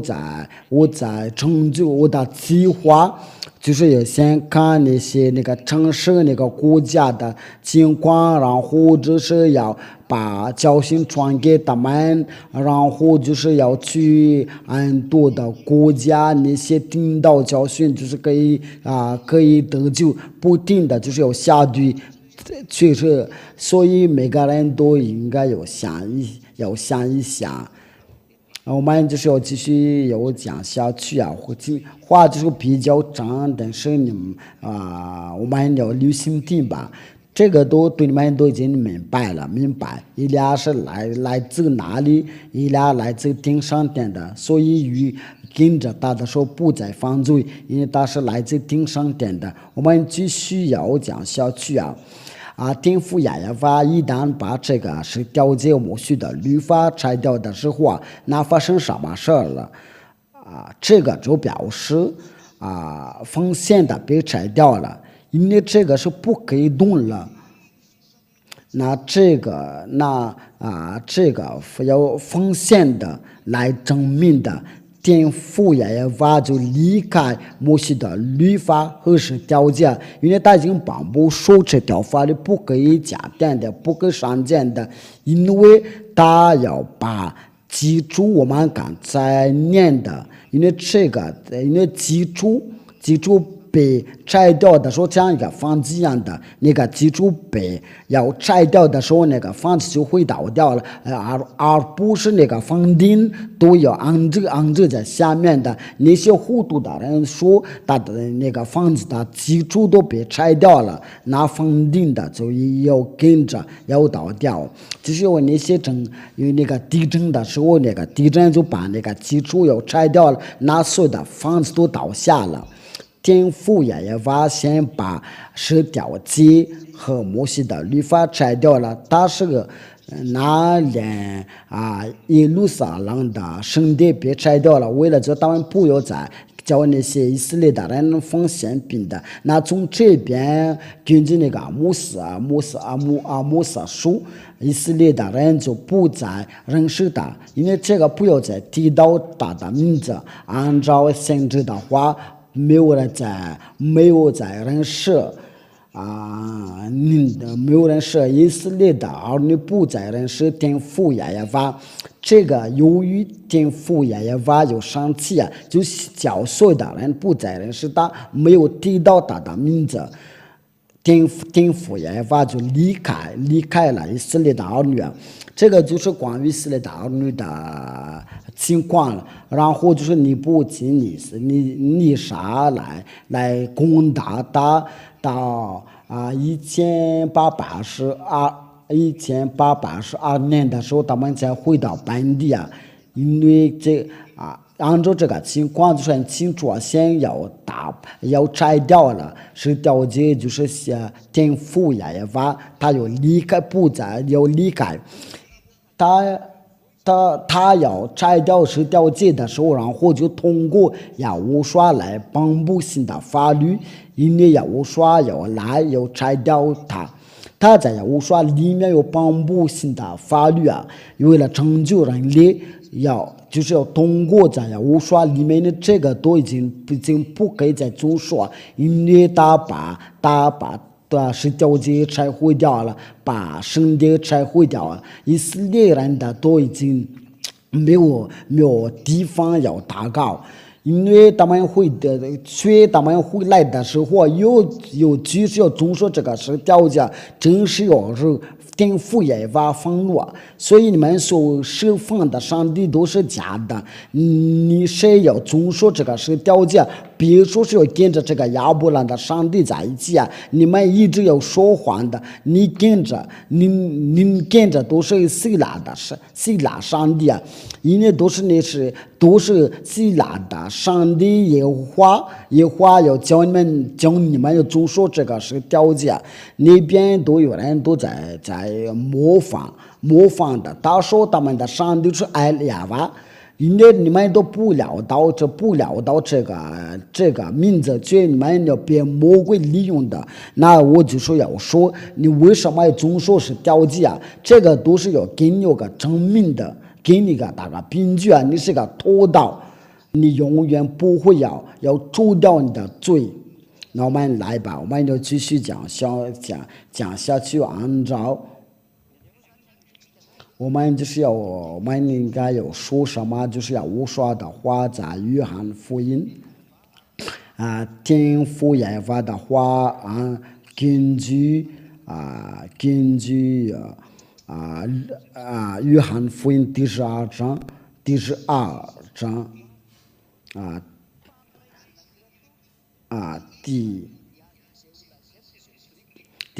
在成就我的计划，就是要先看那个城市那个国家的情况，然后就是要把教训传给他们，然后就是要去很多的国家那些听到教训，就是可以得救，不听的就是要下地。确实，所以每个人都应该要想一想。我们就是要继续要讲下去话就是比较长，但是我们要留心听吧。这个都对你们都已经明白，一俩是来自哪里，一俩来自听上帝的，所以跟着他的时候不再犯罪，因为他是来自听上帝的。我们继续要讲下去听父耶和华一旦把这个是调节摩西的律法拆掉的时候那发生什么事了这个就表示奉献的被拆掉了，因为这个是不可以动了。这个要奉献的来证明的。天父耶和华就离开摩西的律法和是条件，因为他已经颁布说这条法律不可以加点的，不可以删减的，因为他要把记住我们刚才念的，因为记住被拆掉的时候，像一个房子一样的，那个基础被要拆掉的时候，那个房子就会倒掉了，而不是那个房顶都要安置在下面的。那些糊涂的人说，他的那个房子的基础都被拆掉了，那房顶的就要跟着要倒掉。就是有那些有那个地震的时候，那个地震就把那个基础要拆掉了，那所有的房子都倒下了。天父耶和华先把十条诫和摩西的律法拆掉了，他是个连耶路撒冷的圣殿别拆掉了，为了叫他们不要再叫那些以色列的人奉献品的。那从这边根据那个摩西书，以色列的人就不再认识他，因为这个不要再提到他的名字，按照先知的话。没有在认识没有人是以色列的儿女不再人是颠覆耶和华。这个由于颠覆耶和华有生气啊，就教唆的人不再认识他，没有提到他的名字。颠覆耶和华就离开了以色列的儿女啊，这个就是关于以色列的儿女的情况了。然后就是尼布甲尼撒来攻打他到1882年的时候，他们才回到本地啊，因为按照这个情况，就是很清楚啊，先要拆掉了，是掉节就是颠覆耶和华，他要离开，不再要离开，他要拆掉是掉节的时候，然后就通过耶和华来颁布新的法律，因为耶和华要拆掉他在耶和华里面有颁布新的法律啊，为了拯救人类，就是要通过在耶和华里面的这个都已经不可以再遵守，因为他把十条节拆毁掉了，把圣殿拆毁掉了，以色列人的都已经没有地方要祷告。因为他们回来的时候，有就是要遵守这个十条节，真是要是颠覆耶和华愤怒，所以你们所释放的上帝都是假的。你谁要遵守这个十条节，比如说是要跟着这个亚伯兰的上帝在一起啊，你们一直要说谎的，你跟着都是希腊上帝啊，因为都是希腊的上帝耶和华要教你们要遵守这个十条节，那边都有人都在模仿的，到时候他们的上帝是爱亚娃，因为你们都不料到这个名字，所以你们要被魔鬼利用的。那我就要说，你为什么要遵守十条节啊？这个都是要给你个证明的，给你个大个凭据啊！你是个偷盗，你永远不会要除掉你的罪。那我们来吧，我们就继续讲下去，按照我们应该要说什么，就是要无说的话，在约翰福音颠覆耶和华的话啊，根据约翰福音第12章第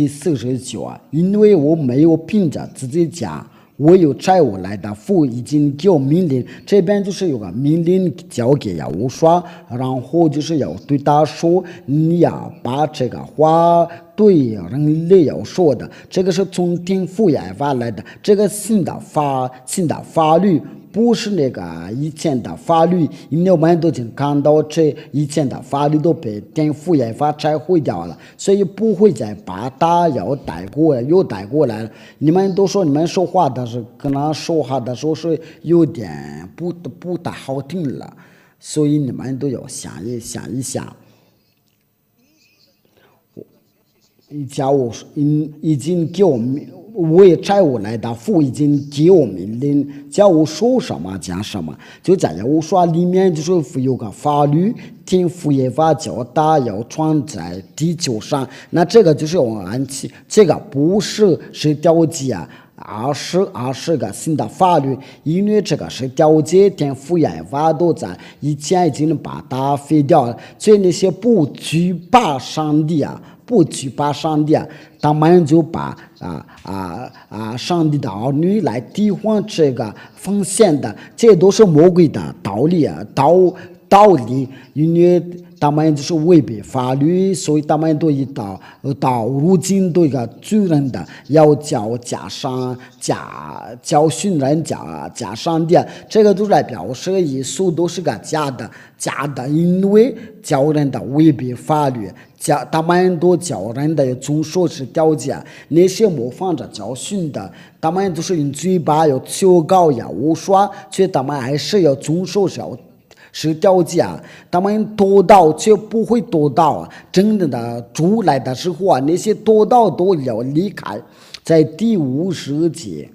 49啊，因为我没有凭着自己讲，我有差我来的父已经给我命令，这边就是有个命令交给耶和华，然后就是要对他说，你要把这个话对人类要说的，这个是从颠覆耶和华来的，这个新的法律。不是那个以前的法律，因为我们都已经看到这以前的法律都被颠覆耶和华拆毁掉了，所以不会再把它又带过来了。你们都说你们说话的是可能说话的时候是有点不大好听了，所以你们都要想一想。假如已经给我们。为差我来的父已经给我命令，叫我说什么讲什么，就在耶和华里面就是有个法律，天父耶和华叫他要传在地球上，那这个就是我按起，这个不是十条节啊，而是个新的法律，因为这个十条节天父耶和华都在以前已经把它废掉了，所以那些不惧怕上帝啊，他们就把上帝的儿女来替换这个奉献的，这都是魔鬼的道理啊，道理，因为他们就是违背法律，所以他们都到如今都一个罪人的要教训人假上帝，这个都来表示耶稣都是个假的，因为教人的违背法律。他们都教人的遵守十条节，那些模仿着教训的，他们都是用嘴巴要求高呀无说，所以他们还是要遵守是条件啊，他们得到却不会得到啊。真正的主来的时候啊，那些得到都要离开。在第50节，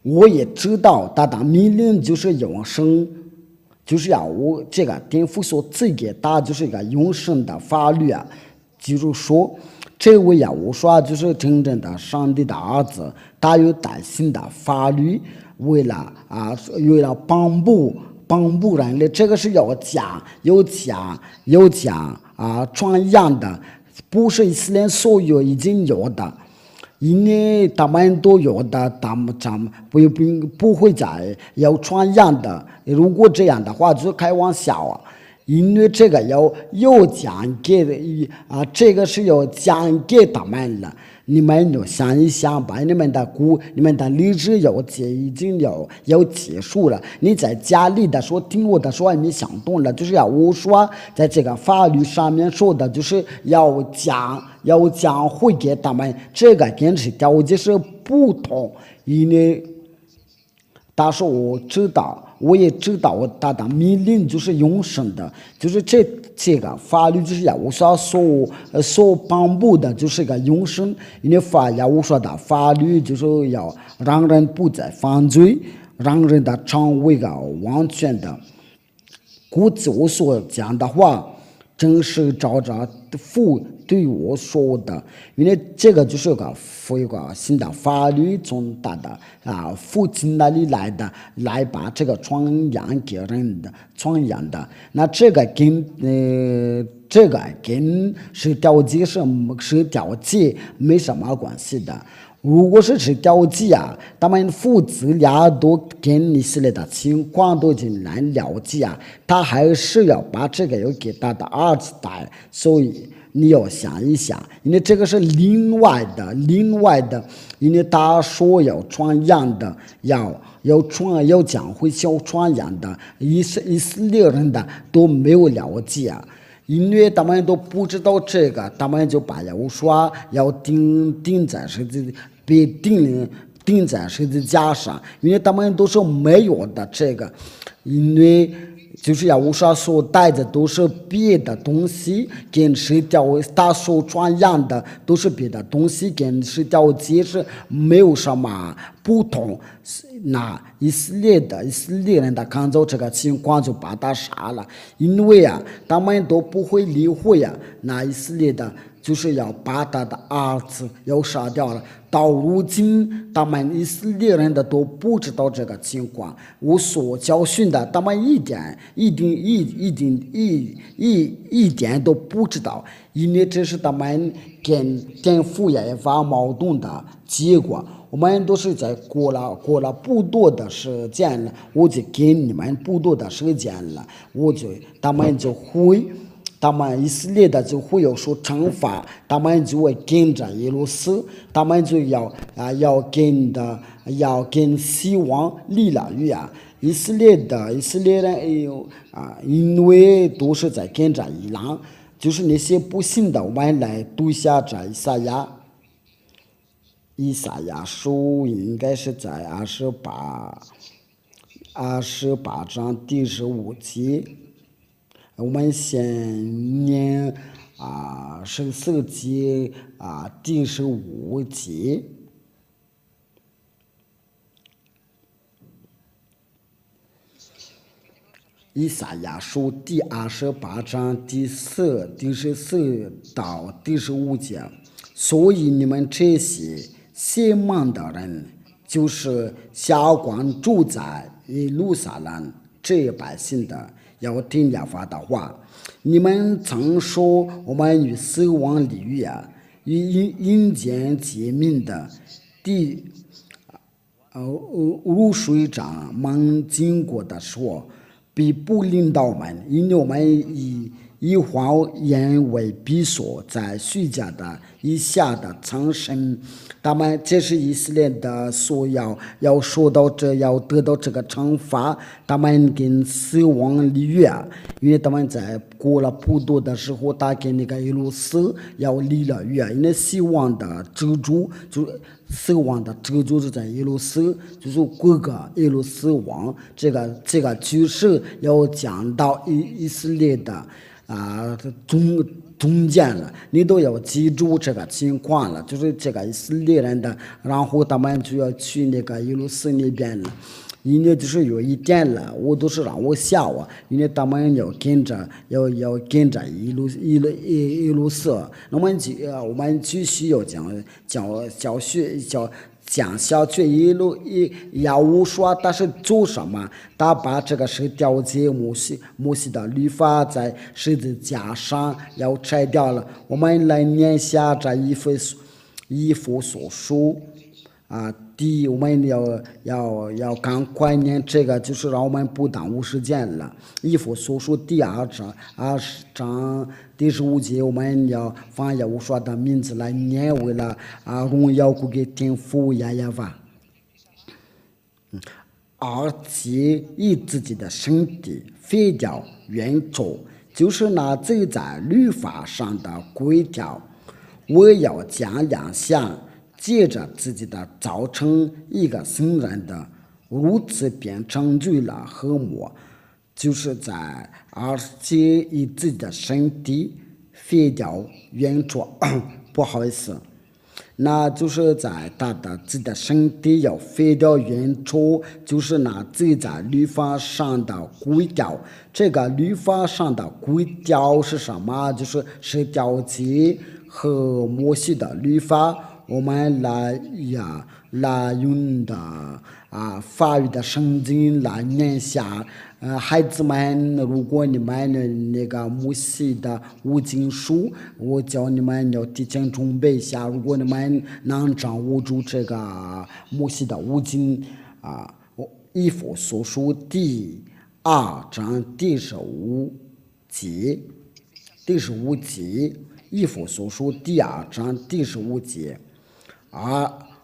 我也知道他的命令就是永生，就是我这个天父所赐给他就是一个永生的法律啊。就是说，这位我说就是真正的上帝的儿子，他有担心的法律，为了帮助人类，这个是要讲传扬的，不是以色列所有已经有的。因为他们都有的，他们不会再要传扬的。如果这样的话，就开玩笑啊。因为这个要讲给这个是要讲给他们了。你们就想一想吧，你们的历史已经要结束了。你在家里的时候听我的说，你想懂了，就是我说在这个法律上面说的，就是要讲会给他们，这个跟这条件是不同。因为但是我也知道他的命令就是永生的，就是这个法律就是我所颁布的就是个永生。因为我说的法律就是要让人不再犯罪，让人的成为个完全的。估计我所讲的话，真是照着父对我说的。因为这个就是一个新的法律从他的父亲那里来的，来把这个传扬给人的传扬的。那这个跟是条件没什么关系的。如果是条件他们父子俩都跟以色列的情况都已经难了解他还是要把这个要给他的儿子带。所以你要想一想，因为这个是另外的，因为他说要传扬的，要讲会传扬的，以色列人的都没有了解因为他们都不知道这个，他们就把说要钉在被钉在十字架上，因为他们都是没有的这个，因为就是我所带的都是别的东西，跟他所传扬的都是别的东西，跟条件是没有什么不同。那以色列人的看到这个情况就把他杀了，因为他们都不会理会那以色列的就是要把他的儿子要杀掉了。到如今他们以色列人的都不知道这个情况，我所教训的他们一点都不知道，因为这是他们跟父也发矛盾的结果。我们都是在过了不多的时间了，我就给你们不多的时间了，他们以色列的就会有说惩罚，他们就会跟着耶路撒，他们就要跟希望立了约以色列人因为都是在跟着伊朗，就是那些不信的，我们来读一下这以赛亚书，应该是在28章第15节。我们先念14节第15节。以赛亚书第28章第14到第15节。所以你们这些邪门的人，就是下官住在耶路撒冷这百姓的，要听耶和华的话。你们曾说我们与死亡离约与阴间结命的如水长们经过的时候，必不领导我们，因为我们以黄岩为比索，在虚假的以下的苍生，他们这是以色列的所要受到要得到这个惩罚，他们跟死亡立约，因为他们在过了普渡的时候，他跟那个耶路斯要立了约，因为死亡的咒诅是在耶路斯，就是各个耶路斯王，这个局势要讲到以色列的中间了，你都要记住这个情况了，就是这个以色列人的，然后他们就要去那个耶路撒那边了。因为就是有一点了，我都是让我吓我，因为他们要跟着耶路撒，那么我们继续要讲下去亚乌说他是做什么？他把这个是调节摩西的律法在十字架上要拆掉了。我们来念下这以弗所书我们要赶快念这个，就是让我们不耽误时间了。以弗所书第2章第15节，我们要放亚乌说的名字来念，为了荣耀归给天父耶和华。而且以自己的身体废掉原则，就是那走在律法上的规条。我要将两项借着自己的造成一个新人的，如此便成就了和睦，就是在而且以自己的身体废掉原则不好意思，那就是在他的自己的身体要废掉原则，就是那自己在律法上的规条。这个律法上的规条是什么？就是十条诫和摩西的律法。我们来用的法语的圣经来念下。孩子们，如果你们那个摩西的五经书，我教你们要提前准备一下。如果你们能掌握住这个摩西的五经以弗所书第2章第15节，以弗所书第2章第15节。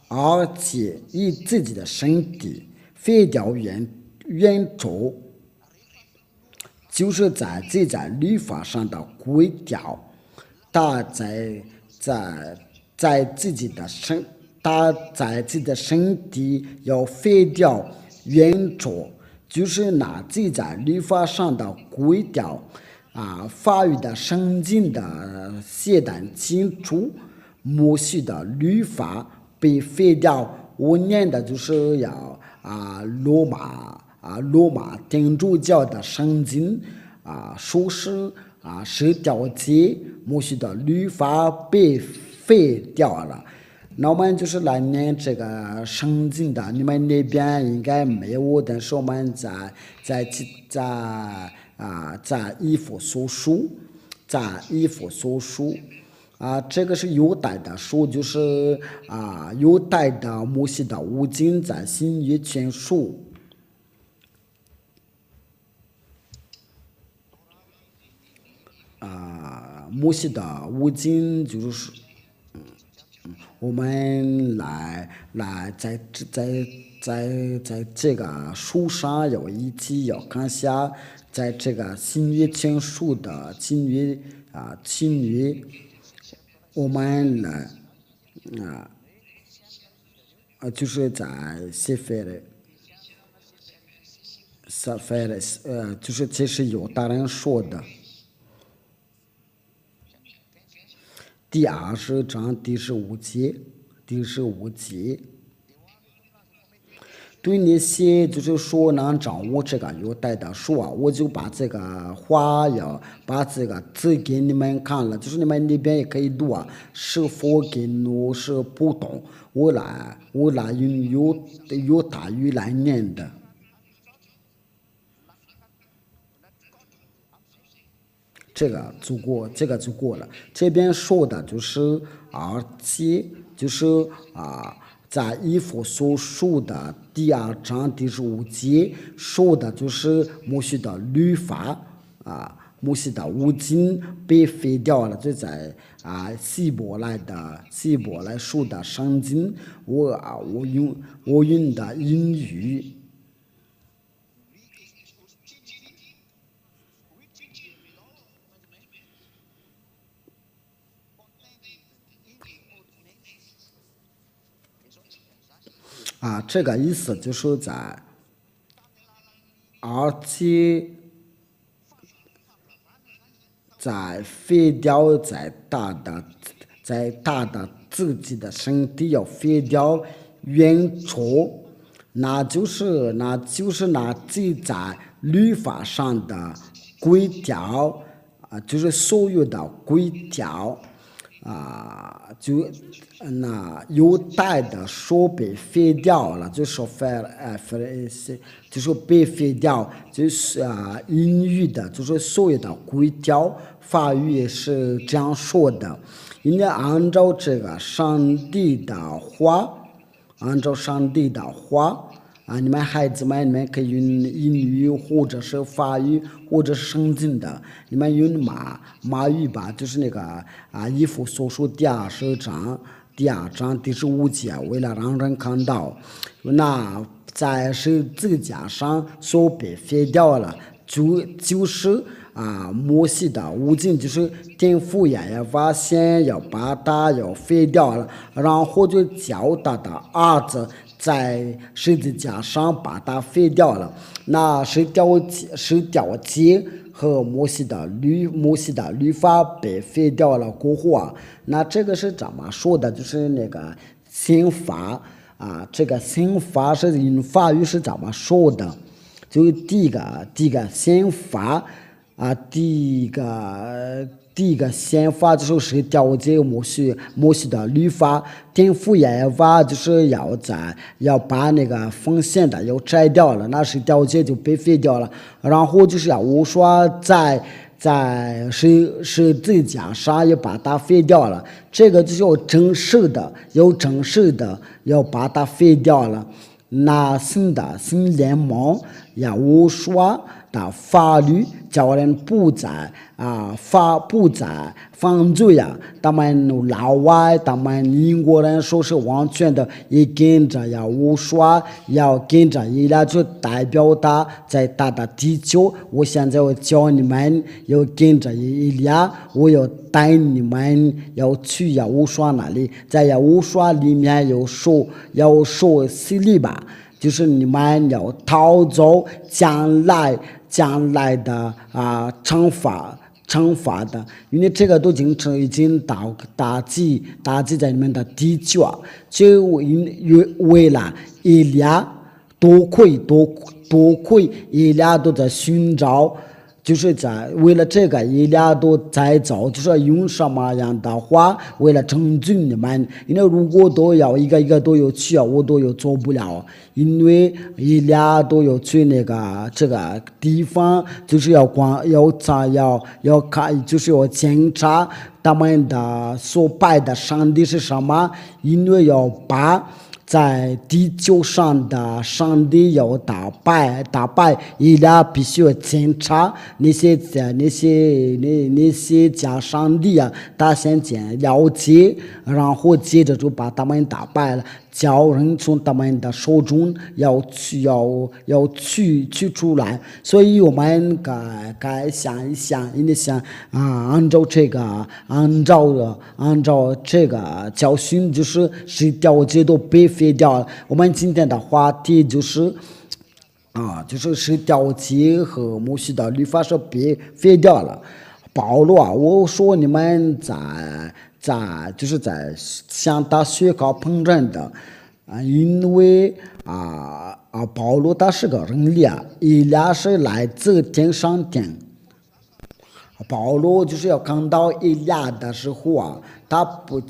而且以自己的身体废掉原则，就是在律法上的规条。他在自己的身体要废掉原则，就是拿自己在律法上的规条法语的圣经的写得清楚。摩西的律法被废掉，我念的就是要罗马天主教的圣经说是十条诫，摩西的律法被废掉了。那我们就是来念这个圣经的，你们那边应该没有，但是我们在以弗所书，这个是犹太的书，就是犹太的摩西的五经在新约全书。摩西的五经就是我们来在这个书上有一起要看下，在这个新约全书的新约我们来就是在西非的就是这是犹太人说的。第20章第15节，对那些就是说能掌握这个犹太的书我就把这个话把这个字给你们看了，就是你们那边也可以读是否跟我是不懂，我来用犹太语来念的。这个就过了。这边说的就是而且就是在以弗所书的第2章第15节说的就是摩西的律法摩西的五经被废掉了，就在希伯来书的圣经，我用的英语。这个意思就是而且在废掉在大的自己的身体要废掉原初，那就是那记在律法上的规条就是所有的规条就那犹太的说被废掉了，就是就是被废掉，就是英语的，就是所有的规条，法语也是这样说的。应该按照这个上帝的话，你们孩子们，你们可以用英语或者是法语或者是圣经的，你们用马语吧，就是那个以弗所书第二章第15节，为了让人看到，那在十字架上所被废掉了，就是摩西的五经，就是天父要发现要把它要废掉了，然后就叫他的儿子在十字架上把它废掉了。那十条诫和摩西的律法被废掉了过后那这个是怎么说的？就是那个刑罚这个刑罚是用法语是怎么说的？就第一个刑罚第一个宪法就是调节摩西的律法，天父耶和华就是要把那个奉献的要摘掉了，那是调节就被废掉了。然后就是我说在十字架上要把它废掉了，这个就是要正式的要把它废掉了。那新联盟我说的法律叫人不再犯罪他们老外他们英国人说是完全的也跟着我说要跟着伊拉就代表他在他的地球，我现在我教你们要跟着伊拉，我要带你们要去我说那里，在我说里面要说洗礼吧，就是你们要逃走将来的惩罚的，因为这个都已经打击在你们的地球就为了伊俩多亏伊俩都在寻找，就是在为了这个伊俩都在找，就是用什么样的话为了拯救你们，因为如果都要一个都有去我都有做不了，因为伊俩都有去这个地方，就是要看，就是要检查他们的所拜的上帝是什么，因为要把在地球上的上帝要打败，伊拉必须要检查那些假上帝他先了解，然后接着就把他们打败了，叫人从他们的手中要取出来。所以我们该想一想，按照这个教训，就是十条诫都被废掉了。我们今天的话题就是十条诫和摩西的律法是被废掉了。保罗我说你们就是在向他学考烹饪的因为保罗他是个人力伊俩是来自天上天。保罗就是要看到伊俩的时候他不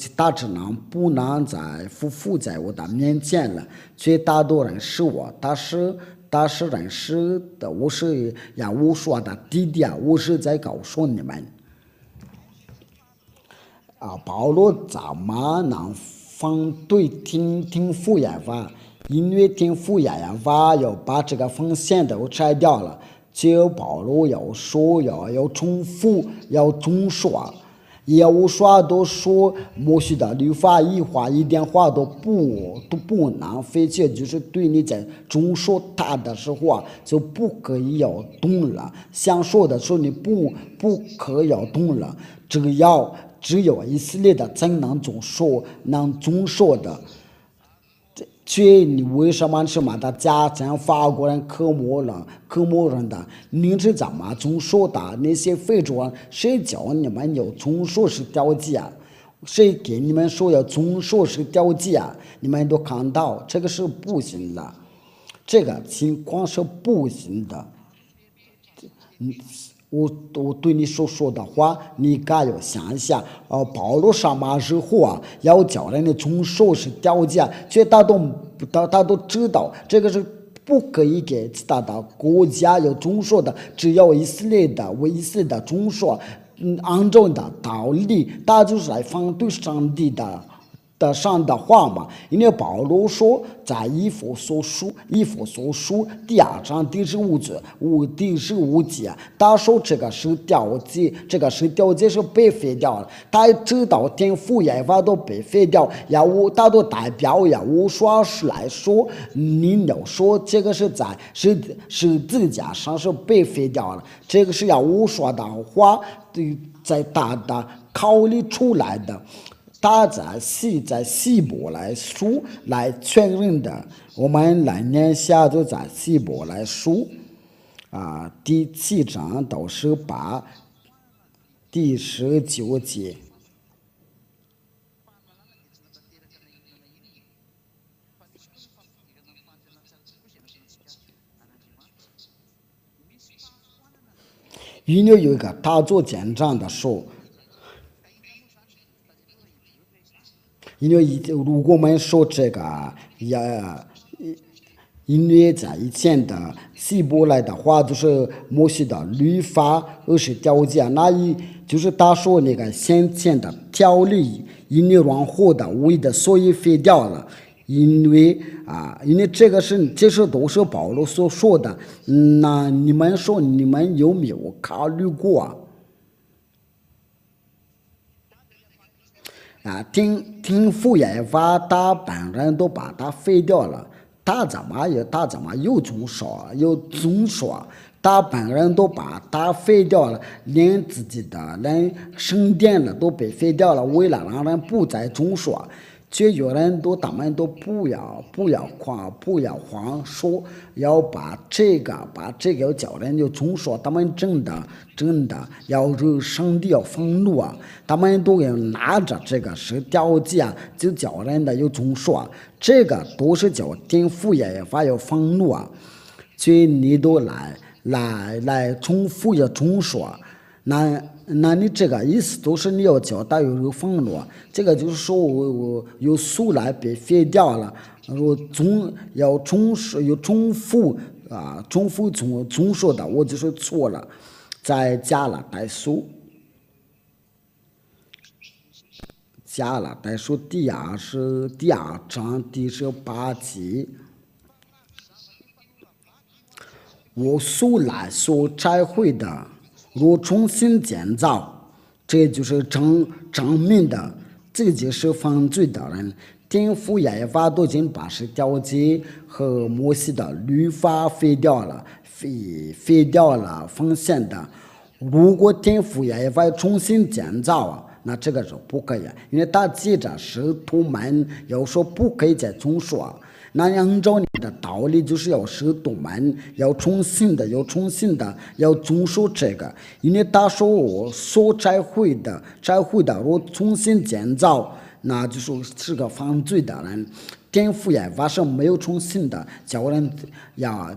能再匍匐在我的面前了，绝大多人是我，他是认识的，我说的弟弟我是在告诉你们保罗怎么能反对天父耶和华？因为天父耶和华要把这个奉献都摘掉了，就保罗要说要重复要重说，耶和华都说摩西的律法一话一点话都不能废弃，就是对你在重说他的时候啊，就不可以要动了。想说的时候你不可以要动了，只有以色列的才能总说的。这你为什么是把他家乡法国人、科摩人的？你是怎么总说的？那些非洲人，谁教你们要总说是条件？谁给你们说要总说是条件？你们都看到，这个是不行的，这个情况是不行的。我对你所说的话，你该要想一下。保罗什么时候啊要叫人的总说是条件，这他都知道，这个是不可以给其他的国家有总说的，只要以色列的总说，按照的道理，他就是来反对上帝的上的话嘛。因为保罗说，在以弗所书第2章第15节，他说这个是条件，是被废掉了。他知道天父耶和华都被废掉，他都代表耶和华来说，你要说这个是在是自家上是被废掉了，这个是耶和华的话，在他的考虑出来的。他在希伯来书来确认的，我们来念下就在希伯来书第7章到18第19节。因为有一个他做见证的时候，因为如果我们说这个因为在以前的希伯来的话，就是摩西的律法20条件，那就是他说那个先前的条例，因为往后的唯一的，所以废掉了。因为这都是保罗所说的。那你们说，你们有没有考虑过听父耶和华他本人都把他废掉了，他怎么又总说他本人都把他废掉了，连自己的圣殿了都被废掉了，为了让人不再总说。却有人他们都不要慌，说要把这个要叫人就总说，他们真的要惹上帝要愤怒啊！他们都要拿着这个是条件，就叫人的有总说，这个都是叫天父耶和华要愤怒啊！所以你都来重复要总说。那你这个意思都是你要叫他有愤怒，这个就是说我有素来被废掉了，要重复总说的，我就是错了，在加拉太书第2章第18节，我素来所摘回的，若重新建造，这就是证明的自己是犯罪的人。天父耶和华都已经把10条诫和摩西的律法废掉了，奉献的。如果天父耶和华重新建造那这个是不可以，因为他记着使徒们要说不可以再重说。那按照你的道理，就是要使徒们要重新的要总说这个，因为他说我所摘回的我重新建造，那就说是个犯罪的人。天父耶和华是没有重新的教人要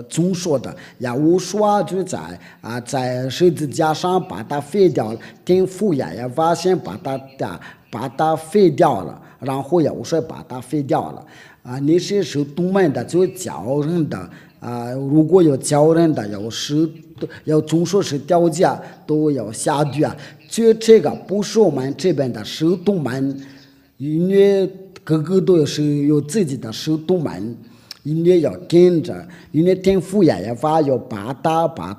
总说的，我说就在十字架上把它废掉了，天父耶和华先把它废掉了，然后我说把它废掉了那些是东门的就教人的如果有教人的要总说是条件都要下去就这个不是我们这边的使徒们，因为个个都是有自己的使徒们，音乐要跟着，因为天赋演也法要把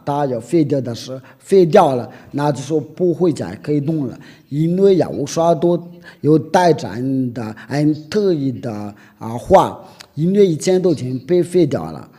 它要废掉的是废掉了，那就说不会再可以动了。因为有啥多有带战的特意的话，音乐以前都已经被废掉了。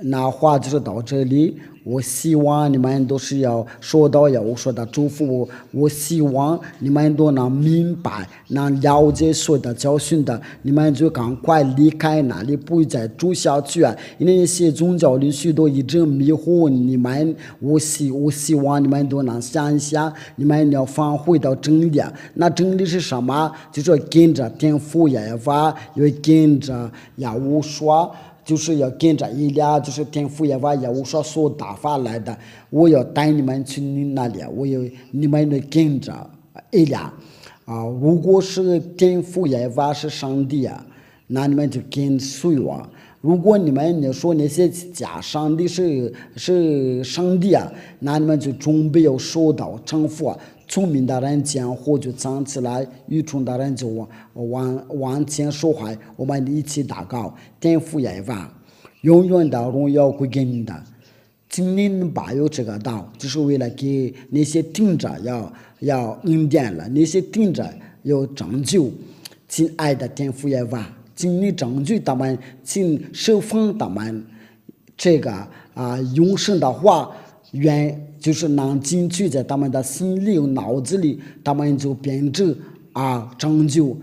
那话就是到这里，我希望你们都是要说到要我说的祝福我希望你们都能明白，能了解所有的教训的，你们就赶快离开那里，不会再住下去啊！因为那些宗教里许多一直迷惑你们，我希望你们都能想一想，你们要返回到真理。那真理是什么？就是跟着天父耶法，要跟着耶稣说。就是要跟着伊俩，就是天父也把业务所打发来的，我要带你们去你那里，你们得跟着伊俩如果是天父也把是上帝那你们就跟随我。如果你说那些假上帝是上帝那你们就准备要受到惩罚。聪明的人讲话就站起来，愚蠢的人就往前说话。我们一起祷告，天父耶和华，永远的荣耀归给你的。今年把有这个道，就是为了给那些听者要恩典了，那些听者要拯救。亲爱的天父耶和华，请你拯救他们，请释放他们这个永生的话，就是能进去在他们的心里脑子里，他们就变成拯救。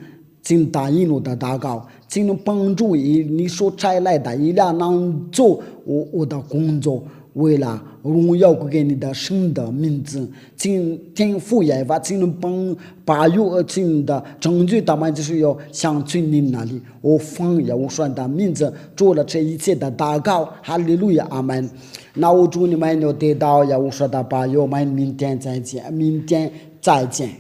请答应我的祷告，请能帮助你所差来的一辆能做我的工作，为了荣耀归给你的神的名字，请天父耶和华，请能把有情的拯救他们，就是要向去你那里。我奉耶和华的名字做了这一切的祷告，哈利路亚，阿门。那我祝你们有得到耶和华的保佑，我们明天再见。